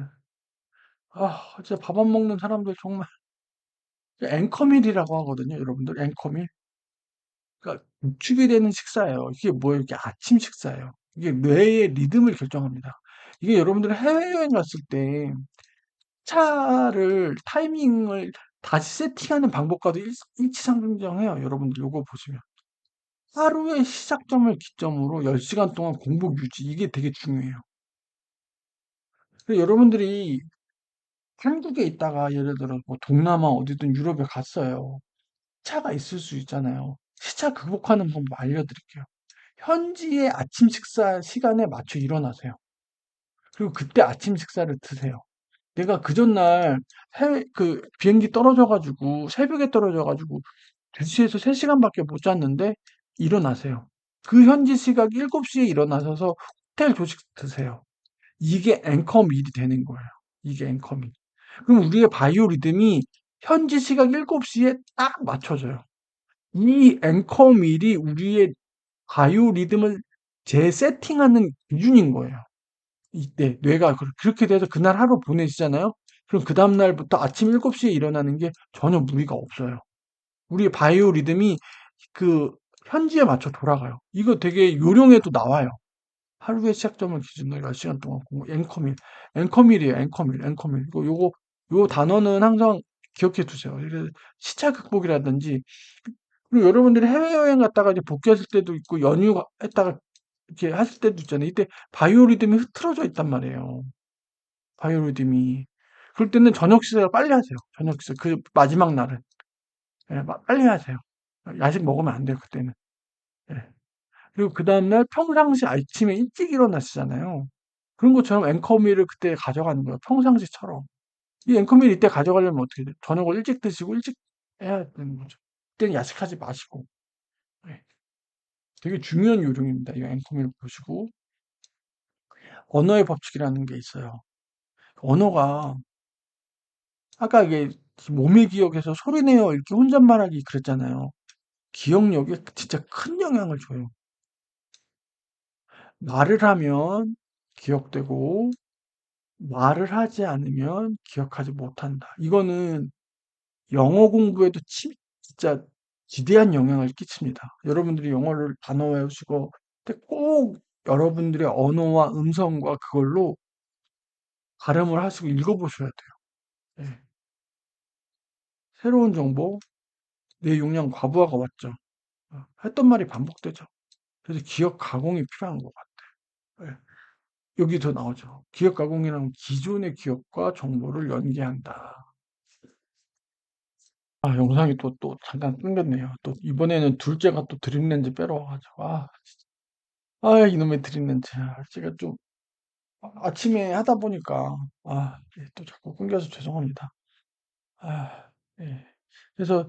진짜 밥 안 먹는 사람들 정말 앵커밀이라고 하거든요, 여러분들. 앵커밀. 그러니까 구축이 되는 식사예요. 이게 뭐예요? 이게 아침 식사예요. 이게 뇌의 리듬을 결정합니다. 이게 여러분들 해외여행 갔을 때 차를 타이밍을 다시 세팅하는 방법과도 일치상정해요. 여러분들 요거 보시면. 하루의 시작점을 기점으로 10시간 동안 공복 유지. 이게 되게 중요해요. 그래서 여러분들이 한국에 있다가 예를 들어 뭐 동남아 어디든 유럽에 갔어요. 시차가 있을 수 있잖아요. 시차 극복하는 방법 알려드릴게요. 현지의 아침 식사 시간에 맞춰 일어나세요. 그리고 그때 아침 식사를 드세요. 내가 그 전날 비행기 떨어져가지고 새벽에 떨어져가지고 2시에서 3시간밖에 못 잤는데 일어나세요. 그 현지 시각 7시에 일어나셔서 호텔 조식 드세요. 이게 앵커밀이 되는 거예요. 이게 앵커밀. 그럼 우리의 바이오 리듬이 현지 시각 7시에 딱 맞춰져요. 이 앵커밀이 우리의 바이오 리듬을 재세팅하는 기준인 거예요. 이때 뇌가 그렇게 돼서 그날 하루 보내시잖아요. 그럼 그 다음 날부터 아침 7시에 일어나는 게 전혀 무리가 없어요. 우리의 바이오 리듬이 그 현지에 맞춰 돌아가요. 이거 되게 요령에도 나와요. 하루의 시작점을 기준으로 10시간 동안 공부, 앵커밀이에요, 앵커밀. 요 단어는 항상 기억해 두세요. 시차 극복이라든지, 그리고 여러분들이 해외여행 갔다가 이제 복귀하실 때도 있고, 연휴 했다가 이렇게 하실 때도 있잖아요. 이때 바이오리듬이 흐트러져 있단 말이에요. 바이오리듬이. 그럴 때는 저녁 식사를 빨리 하세요. 저녁 식사. 그 마지막 날은. 예, 빨리 하세요. 야식 먹으면 안 돼요, 그때는. 예. 그리고 그 다음날 평상시 아침에 일찍 일어나시잖아요. 그런 것처럼 앵커밀을 그때 가져가는 거예요. 평상시처럼. 이 앵커밀 이때 가져가려면 어떻게 돼요? 저녁을 일찍 드시고 일찍 해야 되는 거죠. 그때는 야식하지 마시고. 예. 되게 중요한 요령입니다. 이 앵커밀 보시고. 언어의 법칙이라는 게 있어요. 언어가 아까 이게 몸의 기억에서 소리내어 읽기 혼잣말하기 그랬잖아요. 기억력에 진짜 큰 영향을 줘요. 말을 하면 기억되고 말을 하지 않으면 기억하지 못한다. 이거는 영어 공부에도 진짜 지대한 영향을 끼칩니다. 여러분들이 영어를 단어 외우시고 근데 꼭 여러분들의 언어와 음성과 그걸로 발음을 하시고 읽어보셔야 돼요. 예. 새로운 정보, 내 용량 과부하가 왔죠. 했던 말이 반복되죠. 그래서 기억 가공이 필요한 것 같아요. 예. 여기서 나오죠. 기억 가공이란 기존의 기억과 정보를 연계한다. 영상이 또 잠깐 끊겼네요. 또 이번에는 둘째가 또 드림렌즈 빼러 와가지고 이놈의 드림렌즈. 제가 좀 아침에 하다 보니까 또 자꾸 끊겨서 죄송합니다. 예. 그래서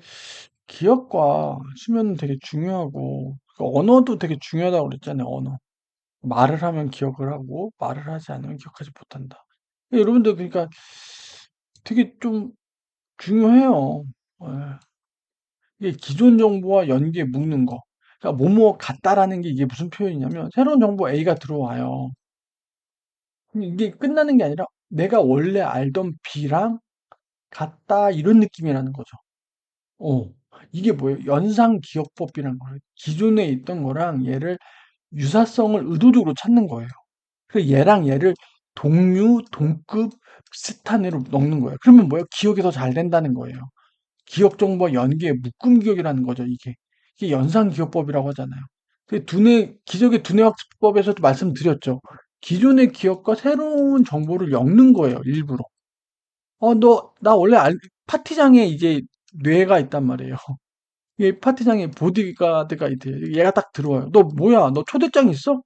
기억과 수면은 되게 중요하고 그 언어도 되게 중요하다고 그랬잖아요. 언어. 말을 하면 기억을 하고 말을 하지 않으면 기억하지 못한다. 여러분들 그러니까 되게 좀 중요해요. 예. 이게 기존 정보와 연계 묶는 거. 그러니까 뭐뭐 같다라는 게 이게 무슨 표현이냐면 새로운 정보 A가 들어와요. 근데 이게 끝나는 게 아니라 내가 원래 알던 B랑 같다 이런 느낌이라는 거죠. 어. 이게 뭐예요? 연상기억법이라는 거예요. 기존에 있던 거랑 얘를 유사성을 의도적으로 찾는 거예요. 그래서 얘랑 얘를 동류, 동급, 비슷한 애로 넣는 거예요. 그러면 뭐예요? 기억이 더 잘 된다는 거예요. 기억 정보와 연계, 묶음 기억이라는 거죠, 이게. 이게 연상기억법이라고 하잖아요. 기적의 두뇌학습법에서도 말씀드렸죠. 기존의 기억과 새로운 정보를 엮는 거예요, 일부러. 나 원래 파티장에 이제 뇌가 있단 말이에요. 이 파티장에 보디가드가 있대. 얘가 딱 들어와요. 너 뭐야? 너 초대장 있어?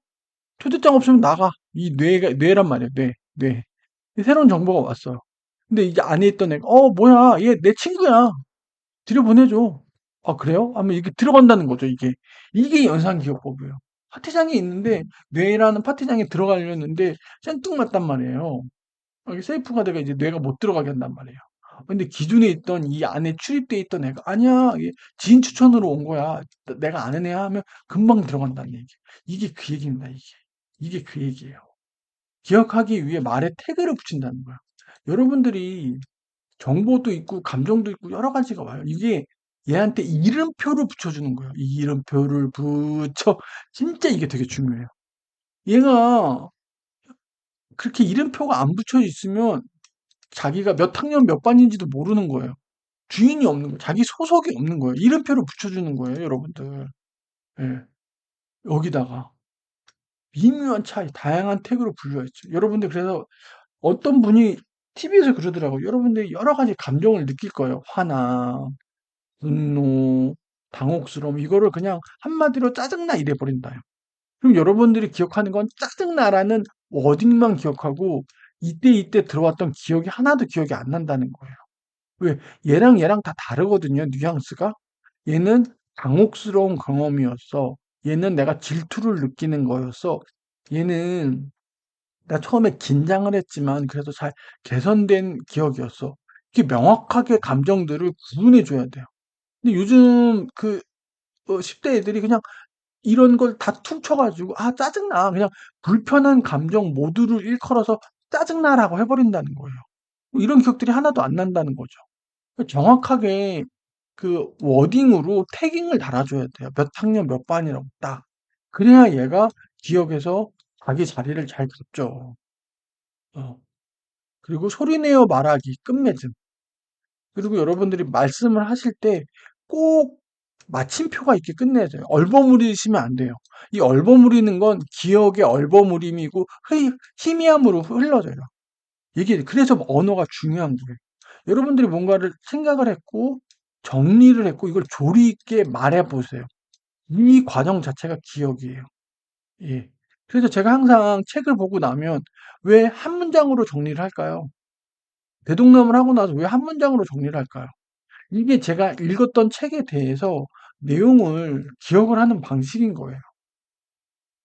초대장 없으면 나가. 뇌란 말이에요. 뇌. 새로운 정보가 왔어요. 근데 이제 안에 있던 애가, 뭐야? 얘 내 친구야. 들여보내줘. 아, 그래요? 하면 이게 들어간다는 거죠, 이게. 이게 연상기억법이에요. 파티장에 있는데, 뇌라는 파티장에 들어가려는데, 생뚱맞단 말이에요. 이게 세이프가 돼가 이제 뇌가 못 들어가게 한단 말이에요. 근데 기존에 있던 이 안에 출입돼 있던 애가 아니야 이게 지인 추천으로 온 거야 내가 아는 애야 하면 금방 들어간다는 얘기. 이게 그 얘기입니다. 이게 그 얘기예요. 기억하기 위해 말에 태그를 붙인다는 거야. 여러분들이 정보도 있고 감정도 있고 여러 가지가 와요. 이게 얘한테 이름표를 붙여주는 거예요. 이 이름표를 붙여 진짜 이게 되게 중요해요. 얘가 그렇게 이름표가 안 붙여 있으면 자기가 몇 학년 몇 반인지도 모르는 거예요. 주인이 없는 거예요. 자기 소속이 없는 거예요. 이름표를 붙여주는 거예요, 여러분들. 예. 여기다가 미묘한 차이, 다양한 태그로 분류했죠. 여러분들 그래서 어떤 분이 TV에서 그러더라고요. 여러분들이 여러 가지 감정을 느낄 거예요. 화나, 분노, 당혹스러움 이거를 그냥 한마디로 짜증나 이래 버린다요. 그럼 여러분들이 기억하는 건 짜증나라는 워딩만 기억하고 이때 들어왔던 기억이 하나도 기억이 안 난다는 거예요. 왜? 얘랑 다 다르거든요, 뉘앙스가. 얘는 당혹스러운 경험이었어. 얘는 내가 질투를 느끼는 거였어. 얘는 나 처음에 긴장을 했지만 그래도 잘 개선된 기억이었어. 이렇게 명확하게 감정들을 구분해 줘야 돼요. 근데 요즘 10대 애들이 그냥 이런 걸 다 퉁쳐가지고, 아, 짜증나. 그냥 불편한 감정 모두를 일컬어서 짜증나라고 해버린다는 거예요. 뭐 이런 기억들이 하나도 안 난다는 거죠. 정확하게 그 워딩으로 태깅을 달아줘야 돼요. 몇 학년 몇 반이라고 딱. 그래야 얘가 기억에서 자기 자리를 잘 잡죠. 어. 그리고 소리내어 말하기, 끝맺음. 그리고 여러분들이 말씀을 하실 때 꼭 마침표가 있게 끝내야 돼요. 얼버무리시면 안 돼요. 이 얼버무리는 건 기억의 얼버무림이고 희미함으로 흘러져요. 그래서 언어가 중요한 거예요. 여러분들이 뭔가를 생각을 했고 정리를 했고 이걸 조리 있게 말해 보세요. 이 과정 자체가 기억이에요. 예. 그래서 제가 항상 책을 보고 나면 왜 한 문장으로 정리를 할까요? 대동lam을 하고 나서 왜 한 문장으로 정리를 할까요? 이게 제가 읽었던 책에 대해서 내용을 기억을 하는 방식인 거예요.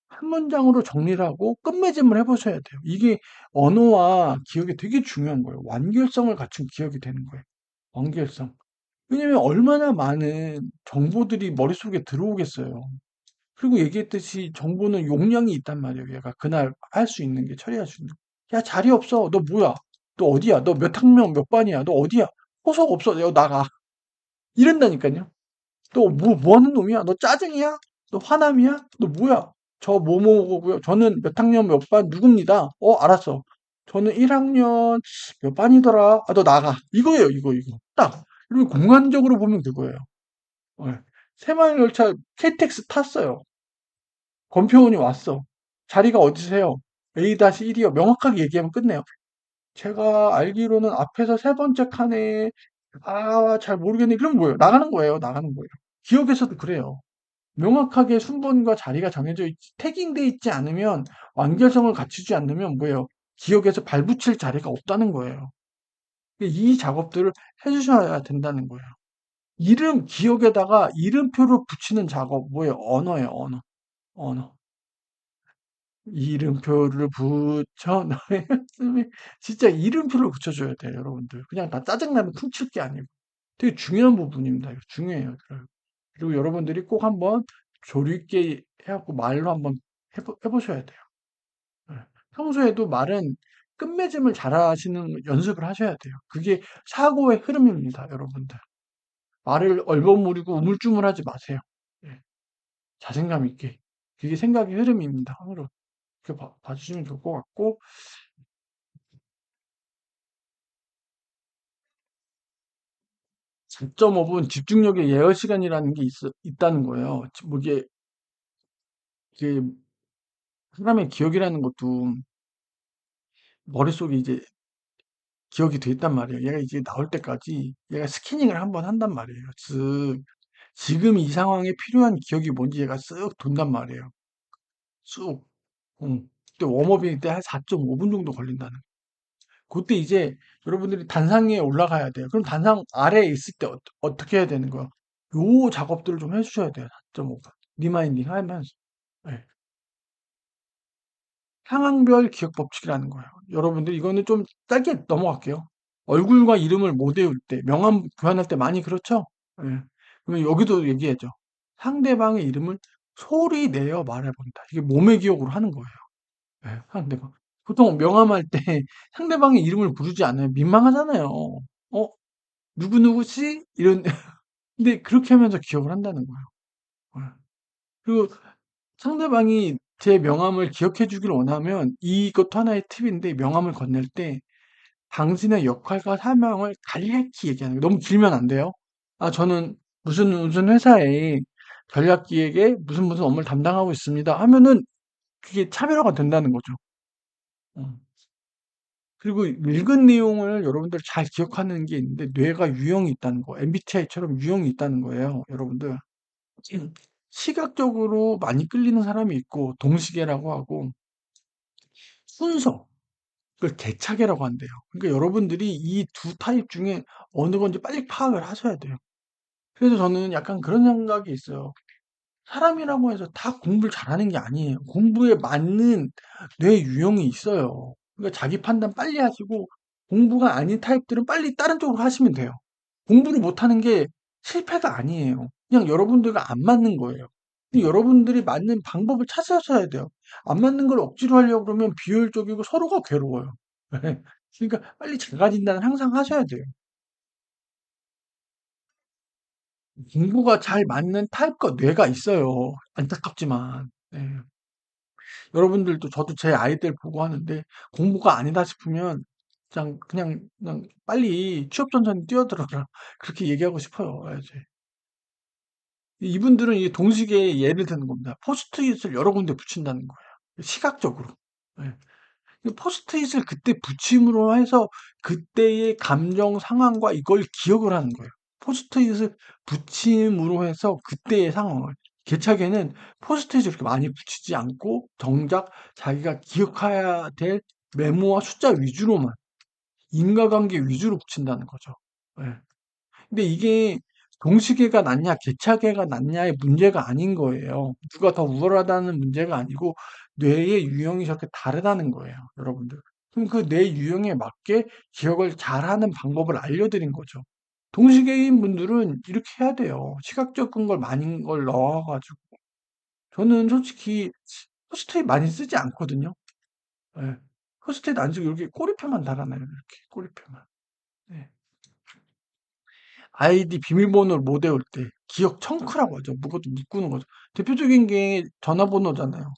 한 문장으로 정리를 하고 끝맺음을 해보셔야 돼요. 이게 언어와 기억이 되게 중요한 거예요. 완결성을 갖춘 기억이 되는 거예요. 완결성. 왜냐면 얼마나 많은 정보들이 머릿속에 들어오겠어요. 그리고 얘기했듯이 정보는 용량이 있단 말이에요. 얘가 그날 할 수 있는 게 처리할 수 있는. 야, 자리 없어. 너 뭐야? 너 어디야? 너 몇 학년 몇 반이야? 너 어디야? 호석 없어. 너 나가. 이런다니까요. 너 뭐 하는 놈이야? 너 짜증이야? 너 화남이야? 너 뭐야? 저 뭐뭐고요. 저는 몇 학년 몇 반 누굽니다. 알았어. 저는 1학년 몇 반이더라. 아, 너 나가. 이거예요, 이거. 딱. 그리고 공간적으로 보면 그거예요. 예. 새마을열차 KTX 탔어요. 권표원이 왔어. 자리가 어디세요? A-1이요. 명확하게 얘기하면 끝내요. 제가 알기로는 앞에서 세 번째 칸에 잘 모르겠네. 그럼 뭐예요? 나가는 거예요. 나가는 거예요. 기억에서도 그래요. 명확하게 순번과 자리가 정해져 태깅돼 있지 않으면 완결성을 갖추지 않으면 뭐예요? 기억에서 발붙일 자리가 없다는 거예요. 이 작업들을 해주셔야 된다는 거예요. 기억에다가 이름표를 붙이는 작업, 뭐예요? 언어예요, 언어. 언어. 이름표를 붙여 너의 가슴에 진짜 이름표를 붙여줘야 돼요, 여러분들. 그냥 나 짜증나면 퉁칠 게 아니고. 되게 중요한 부분입니다. 이거 중요해요. 그리고 여러분들이 꼭 한번 조리 있게 해갖고 말로 한번 해보셔야 돼요. 예. 평소에도 말은 끝맺음을 잘 하시는 연습을 하셔야 돼요. 그게 사고의 흐름입니다, 여러분들. 말을 얼버무리고 우물쭈물하지 마세요. 예. 자신감 있게. 그게 생각의 흐름입니다. 한번 이렇게 봐주시면 좋을 것 같고, 4.5분 집중력의 예열 시간이라는 게 있다는 거예요. 뭐 이게 사람의 기억이라는 것도 머릿속에 이제 기억이 돼 있단 말이에요. 얘가 이제 나올 때까지 얘가 스캐닝을 한번 한단 말이에요. 지금 이 상황에 필요한 기억이 뭔지 얘가 쓱 돈단 말이에요. 쑥. 응. 그때 웜업일 때 한 4.5분 정도 걸린다는 거예요. 그때 이제 여러분들이 단상에 올라가야 돼요. 그럼 단상 아래에 있을 때 어떻게 해야 되는 거예요? 요 작업들을 좀 해주셔야 돼요. 4.5분. 리마인딩 하면서. 네. 상황별 기억 법칙이라는 거예요. 여러분들 이거는 좀 짧게 넘어갈게요. 얼굴과 이름을 못 외울 때, 명함 교환할 때 많이 그렇죠? 예. 그러면 여기도 얘기하죠. 상대방의 이름을 소리 내어 말해본다. 이게 몸의 기억으로 하는 거예요. 예, 상대방. 보통 명함할 때 상대방의 이름을 부르지 않아요. 민망하잖아요. 누구누구씨? 이런, 근데 그렇게 하면서 기억을 한다는 거예요. 예. 그리고 상대방이 제 명함을 기억해 주길 원하면 이것도 하나의 팁인데 명함을 건넬 때 당신의 역할과 사명을 간략히 얘기하는 거예요. 너무 길면 안 돼요. 저는 무슨 무슨 회사에 전략기획에 무슨 무슨 업무를 담당하고 있습니다. 하면은 그게 차별화가 된다는 거죠. 음. 그리고 읽은 내용을 여러분들 잘 기억하는 게 있는데 뇌가 유형이 있다는 거. MBTI처럼 유형이 있다는 거예요. 여러분들. 시각적으로 많이 끌리는 사람이 있고 동시계라고 하고 순서. 그걸 개차계라고 한대요. 그러니까 여러분들이 이 두 타입 중에 어느 건지 빨리 파악을 하셔야 돼요. 그래서 저는 약간 그런 생각이 있어요. 사람이라고 해서 다 공부를 잘하는 게 아니에요. 공부에 맞는 뇌 유형이 있어요. 그러니까 자기 판단 빨리 하시고 공부가 아닌 타입들은 빨리 다른 쪽으로 하시면 돼요. 공부를 못하는 게 실패가 아니에요. 그냥 여러분들과 안 맞는 거예요. 근데 여러분들이 맞는 방법을 찾으셔야 돼요. 안 맞는 걸 억지로 하려고 그러면 비효율적이고 서로가 괴로워요. 그러니까 빨리 자가 진단을 항상 하셔야 돼요. 공부가 잘 맞는 타입과 뇌가 있어요. 안타깝지만. 네. 여러분들도 저도 제 아이들 보고 하는데 공부가 아니다 싶으면 그냥 빨리 취업 전선에 뛰어들어라. 그렇게 얘기하고 싶어요. 이제. 이분들은 이 동시기에 예를 드는 겁니다. 포스트잇을 여러 군데 붙인다는 거예요. 시각적으로. 예. 포스트잇을 그때 붙임으로 해서 그때의 감정 상황과 이걸 기억을 하는 거예요. 포스트잇을 붙임으로 해서 그때의 상황을. 개차기에는 포스트잇을 이렇게 많이 붙이지 않고 정작 자기가 기억해야 될 메모와 숫자 위주로만 인과관계 위주로 붙인다는 거죠. 예. 근데 이게 동시계가 낫냐, 개차계가 낫냐의 문제가 아닌 거예요. 누가 더 우월하다는 문제가 아니고 뇌의 유형이 저렇게 다르다는 거예요, 여러분들. 그럼 그 뇌 유형에 맞게 기억을 잘하는 방법을 알려드린 거죠. 동시계인 분들은 이렇게 해야 돼요. 시각적인 걸 많은 걸 넣어가지고. 저는 솔직히 포스트잇 많이 쓰지 않거든요. 예. 포스트잇 안 쓰고 이렇게 꼬리표만 달아놔요, 이렇게 꼬리표만. 네. 아이디 비밀번호를 못 외울 때 기억 청크라고 하죠. 그것도 묶는 거죠. 대표적인 게 전화번호잖아요.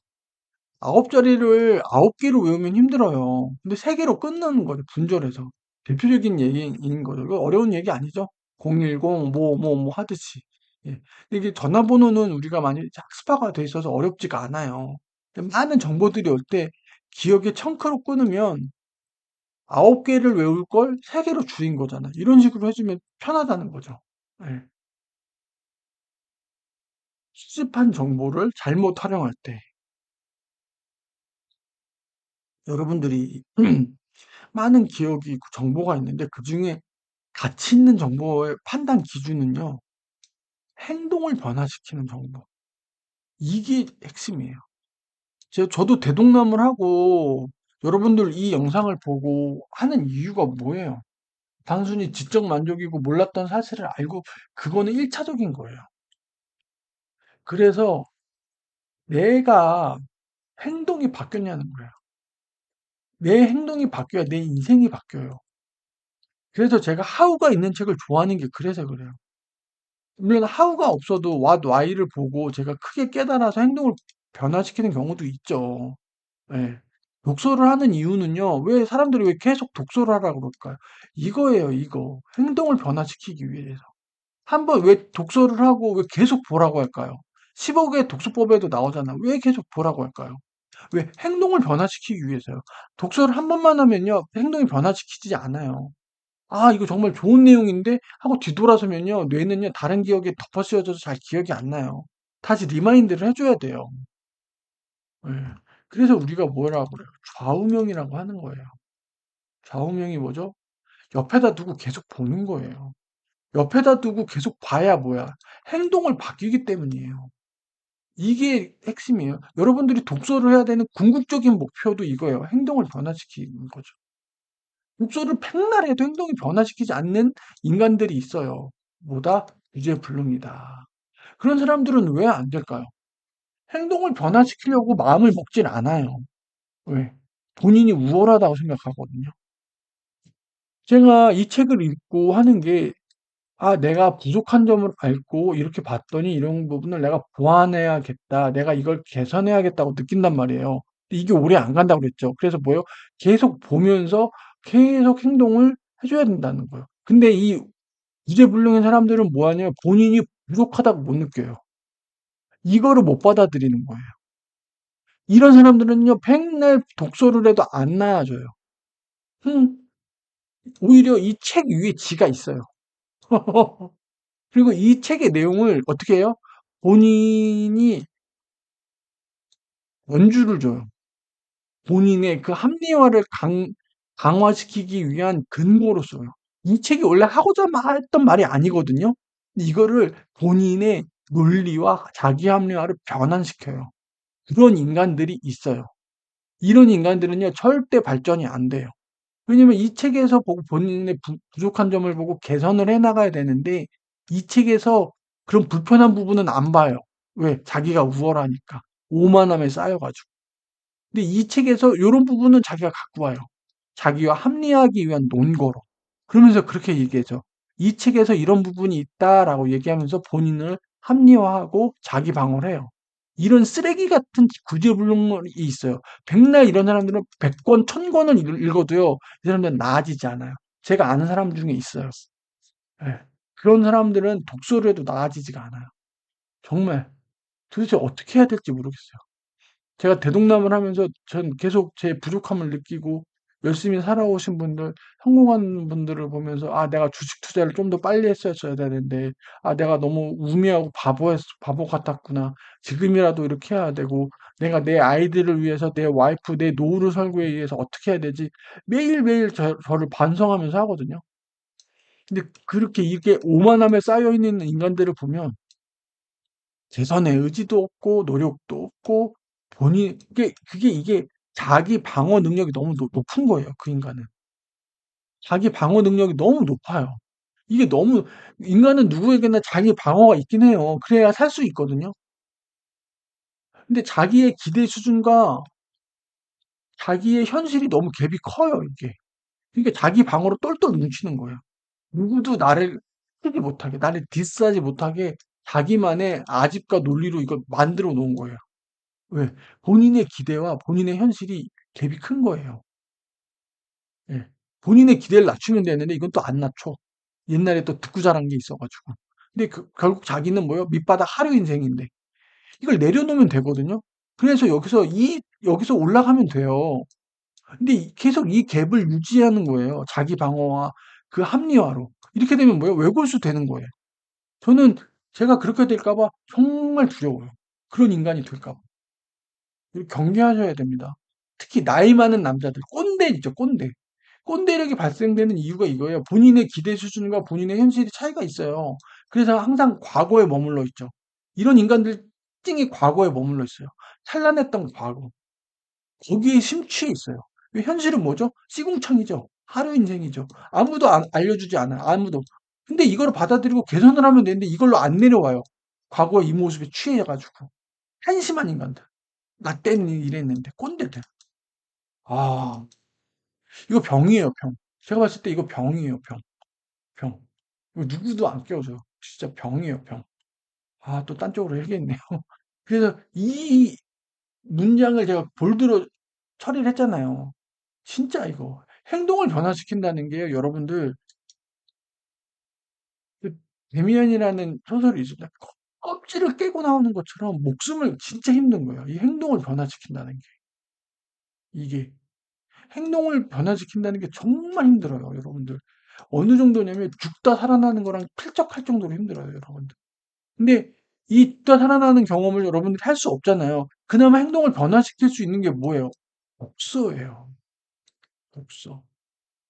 9자리를 9개로 외우면 힘들어요. 근데 3개로 끊는 거죠. 분절해서. 대표적인 얘기인 거죠. 이거 어려운 얘기 아니죠? 010 뭐 하듯이. 예. 근데 이게 전화번호는 우리가 많이 학습화가 돼 있어서 어렵지가 않아요. 근데 많은 정보들이 올 때 기억에 청크로 끊으면 9개를 외울 걸 3개로 줄인 거잖아. 이런 식으로 해주면 편하다는 거죠. 예. 수집한 정보를 잘못 활용할 때 여러분들이 많은 기억이 정보가 있는데 그중에 가치 있는 정보의 판단 기준은요. 행동을 변화시키는 정보. 이게 핵심이에요. 저도 대동남을 하고 여러분들 이 영상을 보고 하는 이유가 뭐예요? 단순히 지적 만족이고 몰랐던 사실을 알고 그거는 1차적인 거예요. 그래서 내가 행동이 바뀌었냐는 거예요. 내 행동이 바뀌어야 내 인생이 바뀌어요. 그래서 제가 하우가 있는 책을 좋아하는 게 그래서 그래요. 물론 하우가 없어도 what why를 보고 제가 크게 깨달아서 행동을 변화시키는 경우도 있죠. 예. 독서를 하는 이유는요. 왜 사람들이 왜 계속 독서를 하라고 그럴까요? 이거예요, 이거. 행동을 변화시키기 위해서. 한번 왜 독서를 하고 왜 계속 보라고 할까요? 15개 독서법에도 나오잖아. 왜 계속 보라고 할까요? 왜 행동을 변화시키기 위해서요. 독서를 한 번만 하면요. 행동이 변화시키지 않아요. 아, 이거 정말 좋은 내용인데 하고 뒤돌아서면요. 뇌는요. 다른 기억에 덮어 씌워져서 잘 기억이 안 나요. 다시 리마인드를 해줘야 돼요. 예. 그래서 우리가 뭐라고 그래요? 좌우명이라고 하는 거예요. 좌우명이 뭐죠? 옆에다 두고 계속 보는 거예요. 옆에다 두고 계속 봐야 뭐야? 행동을 바뀌기 때문이에요. 이게 핵심이에요. 여러분들이 독서를 해야 되는 궁극적인 목표도 이거예요. 행동을 변화시키는 거죠. 독서를 백날 해도 행동이 변화시키지 않는 인간들이 있어요. 뭐다? 유죄불능이다. 그런 사람들은 왜 안 될까요? 행동을 변화시키려고 마음을 먹진 않아요. 왜? 본인이 우월하다고 생각하거든요. 제가 이 책을 읽고 하는 게, 아, 내가 부족한 점을 알고 이렇게 봤더니 이런 부분을 내가 보완해야겠다. 내가 이걸 개선해야겠다고 느낀단 말이에요. 근데 이게 오래 안 간다고 그랬죠. 그래서 뭐예요? 계속 보면서 계속 행동을 해줘야 된다는 거예요. 근데 이 유죄불능인 사람들은 뭐 하냐면 본인이 부족하다고 못 느껴요. 이거를 못 받아들이는 거예요. 이런 사람들은요, 백날 독서를 해도 안 나아져요. 음, 오히려 이 책 위에 지가 있어요. 그리고 이 책의 내용을 어떻게 해요? 본인이 원주를 줘요. 본인의 그 합리화를 강화시키기 위한 근거로 써요. 이 책이 원래 하고자 했던 말이 아니거든요. 이거를 본인의 논리와 자기 합리화를 변환시켜요. 그런 인간들이 있어요. 이런 인간들은요, 절대 발전이 안 돼요. 왜냐면 이 책에서 보고 본인의 부족한 점을 보고 개선을 해 나가야 되는데 이 책에서 그런 불편한 부분은 안 봐요. 왜? 자기가 우월하니까. 오만함에 쌓여가지고. 근데 이 책에서 이런 부분은 자기가 갖고 와요. 자기와 합리화하기 위한 논거로. 그러면서 그렇게 얘기해죠. 이 책에서 이런 부분이 있다라고 얘기하면서 본인을 합리화하고 자기 방어를 해요. 이런 쓰레기 같은 구제불능이 있어요. 백날 이런 사람들은 100권, 1000권을 읽어도요, 이 사람들은 나아지지 않아요. 제가 아는 사람 중에 있어요. 예. 그런 사람들은 독서를 해도 나아지지가 않아요. 정말 도대체 어떻게 해야 될지 모르겠어요. 제가 대동남을 하면서 전 계속 제 부족함을 느끼고 열심히 살아오신 분들, 성공한 분들을 보면서 아, 내가 주식 투자를 좀 더 빨리 했었어야 되는데, 아, 내가 너무 우매하고 바보 같았구나. 지금이라도 이렇게 해야 되고, 내가 내 아이들을 위해서 내 와이프, 내 노후를 설계에 위해서 어떻게 해야 되지? 매일매일 저를 반성하면서 하거든요. 근데 그렇게 이게 오만함에 쌓여 있는 인간들을 보면 개선의 의지도 없고 노력도 없고 본인 이게 자기 방어 능력이 너무 높은 거예요. 그 인간은. 자기 방어 능력이 너무 높아요. 이게 너무 인간은 누구에게나 자기 방어가 있긴 해요. 그래야 살 수 있거든요. 근데 자기의 기대 수준과 자기의 현실이 너무 갭이 커요, 이게. 그러니까 자기 방어로 똘똘 뭉치는 거예요. 누구도 나를 하지 못하게, 나를 디스하지 못하게 자기만의 아집과 논리로 이걸 만들어 놓은 거예요. 왜? 본인의 기대와 본인의 현실이 갭이 큰 거예요. 예. 본인의 기대를 낮추면 되는데 이건 또 안 낮춰. 옛날에 또 듣고 자란 게 있어가지고. 근데 결국 자기는 뭐요? 밑바닥 하류 인생인데. 이걸 내려놓으면 되거든요. 그래서 여기서 올라가면 돼요. 근데 계속 이 갭을 유지하는 거예요. 자기 방어와 그 합리화로. 이렇게 되면 뭐예요? 외골수 되는 거예요. 저는 제가 그렇게 될까봐 정말 두려워요. 그런 인간이 될까봐. 경계하셔야 됩니다. 특히 나이 많은 남자들, 꼰대 있죠, 꼰대. 꼰대력이 발생되는 이유가 이거예요. 본인의 기대 수준과 본인의 현실이 차이가 있어요. 그래서 항상 과거에 머물러 있죠. 이런 인간들 특징이 과거에 머물러 있어요. 찬란했던 과거. 거기에 심취해 있어요. 현실은 뭐죠? 시궁창이죠. 하루 인생이죠. 아무도 알려주지 않아요. 아무도. 근데 이걸 받아들이고 개선을 하면 되는데 이걸로 안 내려와요. 과거 이 모습에 취해가지고. 한심한 인간들. 나 때는 이랬는데 꼰대들. 아, 이거 병이에요, 병. 제가 봤을 때 이거 병이에요, 병. 병. 이거 누구도 안 깨워줘요. 진짜 병이에요, 병. 아, 또 딴 쪽으로 얘기했네요. 그래서 이 문장을 제가 볼드로 처리를 했잖아요. 진짜 이거 행동을 변화시킨다는 게요, 여러분들. 그 데미안이라는 소설이 있습니다. 껍질을 깨고 나오는 것처럼 목숨을 진짜 힘든 거예요. 이 행동을 변화시킨다는 게. 이게 행동을 변화시킨다는 게 정말 힘들어요, 여러분들. 어느 정도냐면 죽다 살아나는 거랑 필적할 정도로 힘들어요, 여러분들. 근데 이 죽다 살아나는 경험을 여러분들이 할 수 없잖아요. 그나마 행동을 변화시킬 수 있는 게 뭐예요? 독서예요. 독서.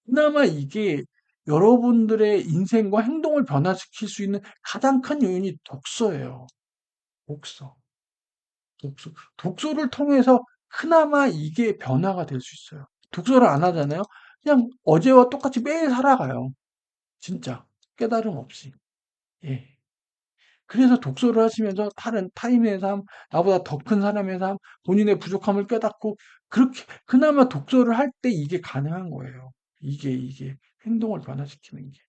그나마 이게 여러분들의 인생과 행동을 변화시킬 수 있는 가장 큰 요인이 독서예요. 독서. 독서. 독서를 통해서 그나마 이게 변화가 될 수 있어요. 독서를 안 하잖아요. 그냥 어제와 똑같이 매일 살아가요. 진짜. 깨달음 없이. 예. 그래서 독서를 하시면서 다른 타인의 삶, 나보다 더 큰 사람의 삶, 본인의 부족함을 깨닫고 그렇게 그나마 독서를 할 때 이게 가능한 거예요. 이게 행동을 변화시키는 게.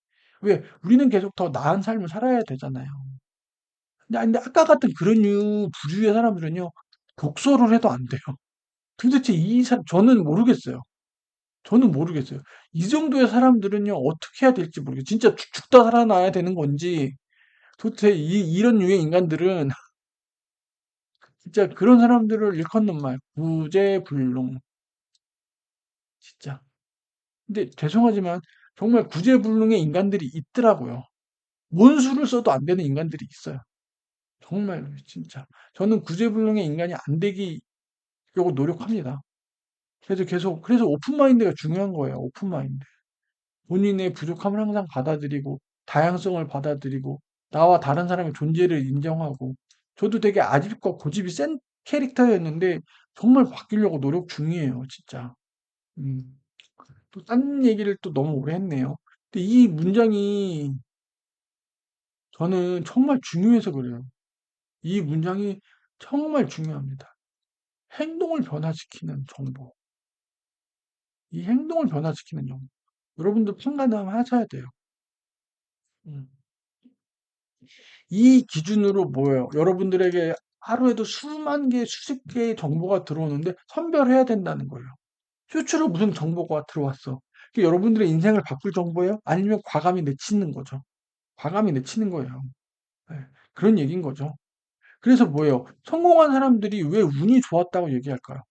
왜? 우리는 계속 더 나은 삶을 살아야 되잖아요. 근데 아까 같은 그런 부류의 사람들은요, 독서를 해도 안 돼요. 도대체 이 사람, 저는 모르겠어요. 저는 모르겠어요. 이 정도의 사람들은요, 어떻게 해야 될지 모르겠어요. 진짜 죽다 살아나야 되는 건지, 도대체 이런 유의 인간들은 진짜 그런 사람들을 일컫는 말, 구제불능. 진짜. 근데 죄송하지만 정말 구제불능의 인간들이 있더라고요. 뭔 수를 써도 안 되는 인간들이 있어요. 정말 진짜. 저는 구제불능의 인간이 안 되기려고 노력합니다. 그래서 오픈마인드가 중요한 거예요. 오픈마인드. 본인의 부족함을 항상 받아들이고, 다양성을 받아들이고, 나와 다른 사람의 존재를 인정하고, 저도 되게 아집과 고집이 센 캐릭터였는데, 정말 바뀌려고 노력 중이에요, 진짜. 음, 또 딴 얘기를 또 너무 오래 했네요. 근데 이 문장이 저는 정말 중요해서 그래요. 이 문장이 정말 중요합니다. 행동을 변화시키는 정보. 이 행동을 변화시키는 정보. 여러분들 판단을 하셔야 돼요. 음. 이 기준으로 뭐예요? 여러분들에게 하루에도 수만 개, 수십 개의 정보가 들어오는데 선별해야 된다는 거예요. 쇼츠로 무슨 정보가 들어왔어. 그게 여러분들의 인생을 바꿀 정보예요? 아니면 과감히 내치는 거죠. 과감히 내치는 거예요. 네, 그런 얘기인 거죠. 그래서 뭐예요? 성공한 사람들이 왜 운이 좋았다고 얘기할까요?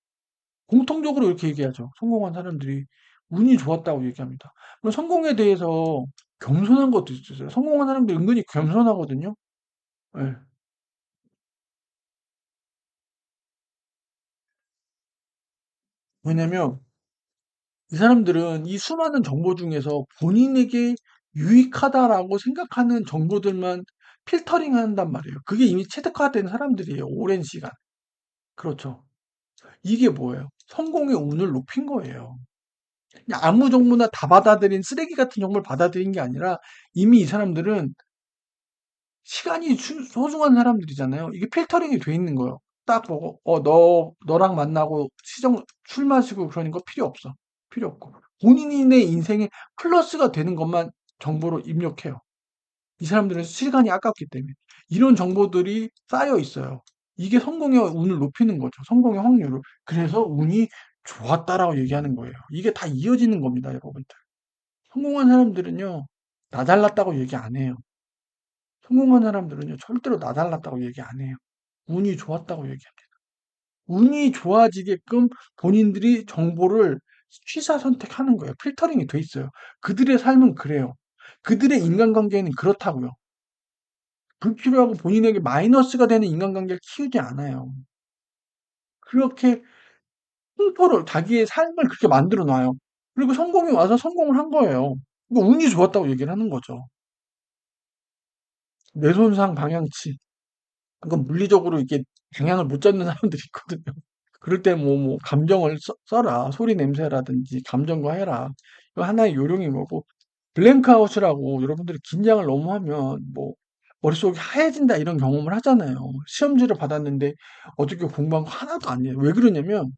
공통적으로 이렇게 얘기하죠. 성공한 사람들이 운이 좋았다고 얘기합니다. 그럼 성공에 대해서 겸손한 것도 있어요. 성공한 사람들이 은근히 겸손하거든요. 네. 왜냐면 이 사람들은 이 수많은 정보 중에서 본인에게 유익하다라고 생각하는 정보들만 필터링 한단 말이에요. 그게 이미 체득화된 사람들이에요. 오랜 시간. 그렇죠. 이게 뭐예요? 성공의 운을 높인 거예요. 그냥 아무 정보나 다 받아들인 쓰레기 같은 정보를 받아들인 게 아니라 이미 이 사람들은 시간이 소중한 사람들이잖아요. 이게 필터링이 돼 있는 거예요. 딱 보고, 너랑 만나고 술 마시고 그러는 거 필요 없어. 필요 없고. 본인의 인생에 플러스가 되는 것만 정보로 입력해요. 이 사람들은 시간이 아깝기 때문에. 이런 정보들이 쌓여 있어요. 이게 성공의 운을 높이는 거죠. 성공의 확률을. 그래서 운이 좋았다라고 얘기하는 거예요. 이게 다 이어지는 겁니다, 여러분들. 성공한 사람들은요, 나 잘났다고 얘기 안 해요. 성공한 사람들은요, 절대로 나 잘났다고 얘기 안 해요. 운이 좋았다고 얘기합니다. 운이 좋아지게끔 본인들이 정보를 취사 선택하는 거예요. 필터링이 돼 있어요. 그들의 삶은 그래요. 그들의 인간관계는 그렇다고요. 불필요하고 본인에게 마이너스가 되는 인간관계를 키우지 않아요. 그렇게 풍토를, 자기의 삶을 그렇게 만들어 놔요. 그리고 성공이 와서 성공을 한 거예요. 이거 운이 좋았다고 얘기를 하는 거죠. 뇌손상 방향치. 그건 물리적으로 이렇게 방향을 못 잡는 사람들이 있거든요. 그럴 때 감정을 써라. 소리 냄새라든지 감정과 해라. 이거 하나의 요령인 거고, 블랭크아웃이라고 여러분들이 긴장을 너무 하면 머릿속이 하얘진다 이런 경험을 하잖아요. 시험지를 받았는데 어저께 공부한 거 하나도 안 해요. 왜 그러냐면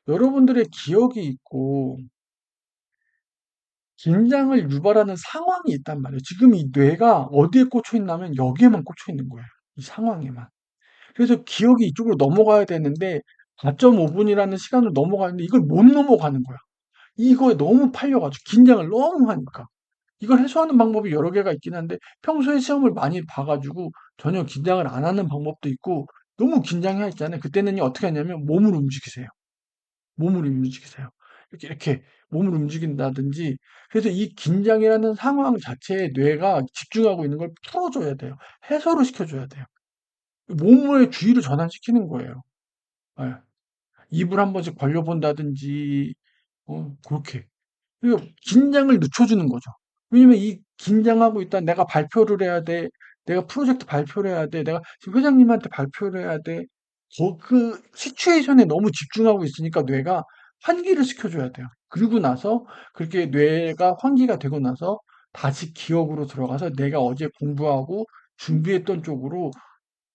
여러분들의 기억이 있고 긴장을 유발하는 상황이 있단 말이에요. 지금 이 뇌가 어디에 꽂혀 있냐면 여기에만 꽂혀 있는 거예요. 이 상황에만. 그래서 기억이 이쪽으로 넘어가야 되는데 4.5분이라는 시간을 넘어가는데 이걸 못 넘어가는 거야. 이거에 너무 팔려가지고 긴장을 너무 하니까. 이걸 해소하는 방법이 여러 개가 있긴 한데 평소에 시험을 많이 봐가지고 전혀 긴장을 안 하는 방법도 있고 너무 긴장해 있잖아요. 그때는 어떻게 하냐면 몸을 움직이세요. 몸을 움직이세요. 이렇게 몸을 움직인다든지 그래서 이 긴장이라는 상황 자체에 뇌가 집중하고 있는 걸 풀어줘야 돼요. 해소를 시켜줘야 돼요. 몸의 주의를 전환시키는 거예요. 예. 입을 한 번씩 벌려본다든지 그렇게. 그러니까 긴장을 늦춰주는 거죠. 왜냐면 이 긴장하고 있다. 내가 발표를 해야 돼. 내가 프로젝트 발표를 해야 돼. 내가 지금 회장님한테 발표를 해야 돼. 그 시츄에이션에 너무 집중하고 있으니까 뇌가 환기를 시켜줘야 돼요. 그리고 나서 그렇게 뇌가 환기가 되고 나서 다시 기억으로 들어가서 내가 어제 공부하고 준비했던 쪽으로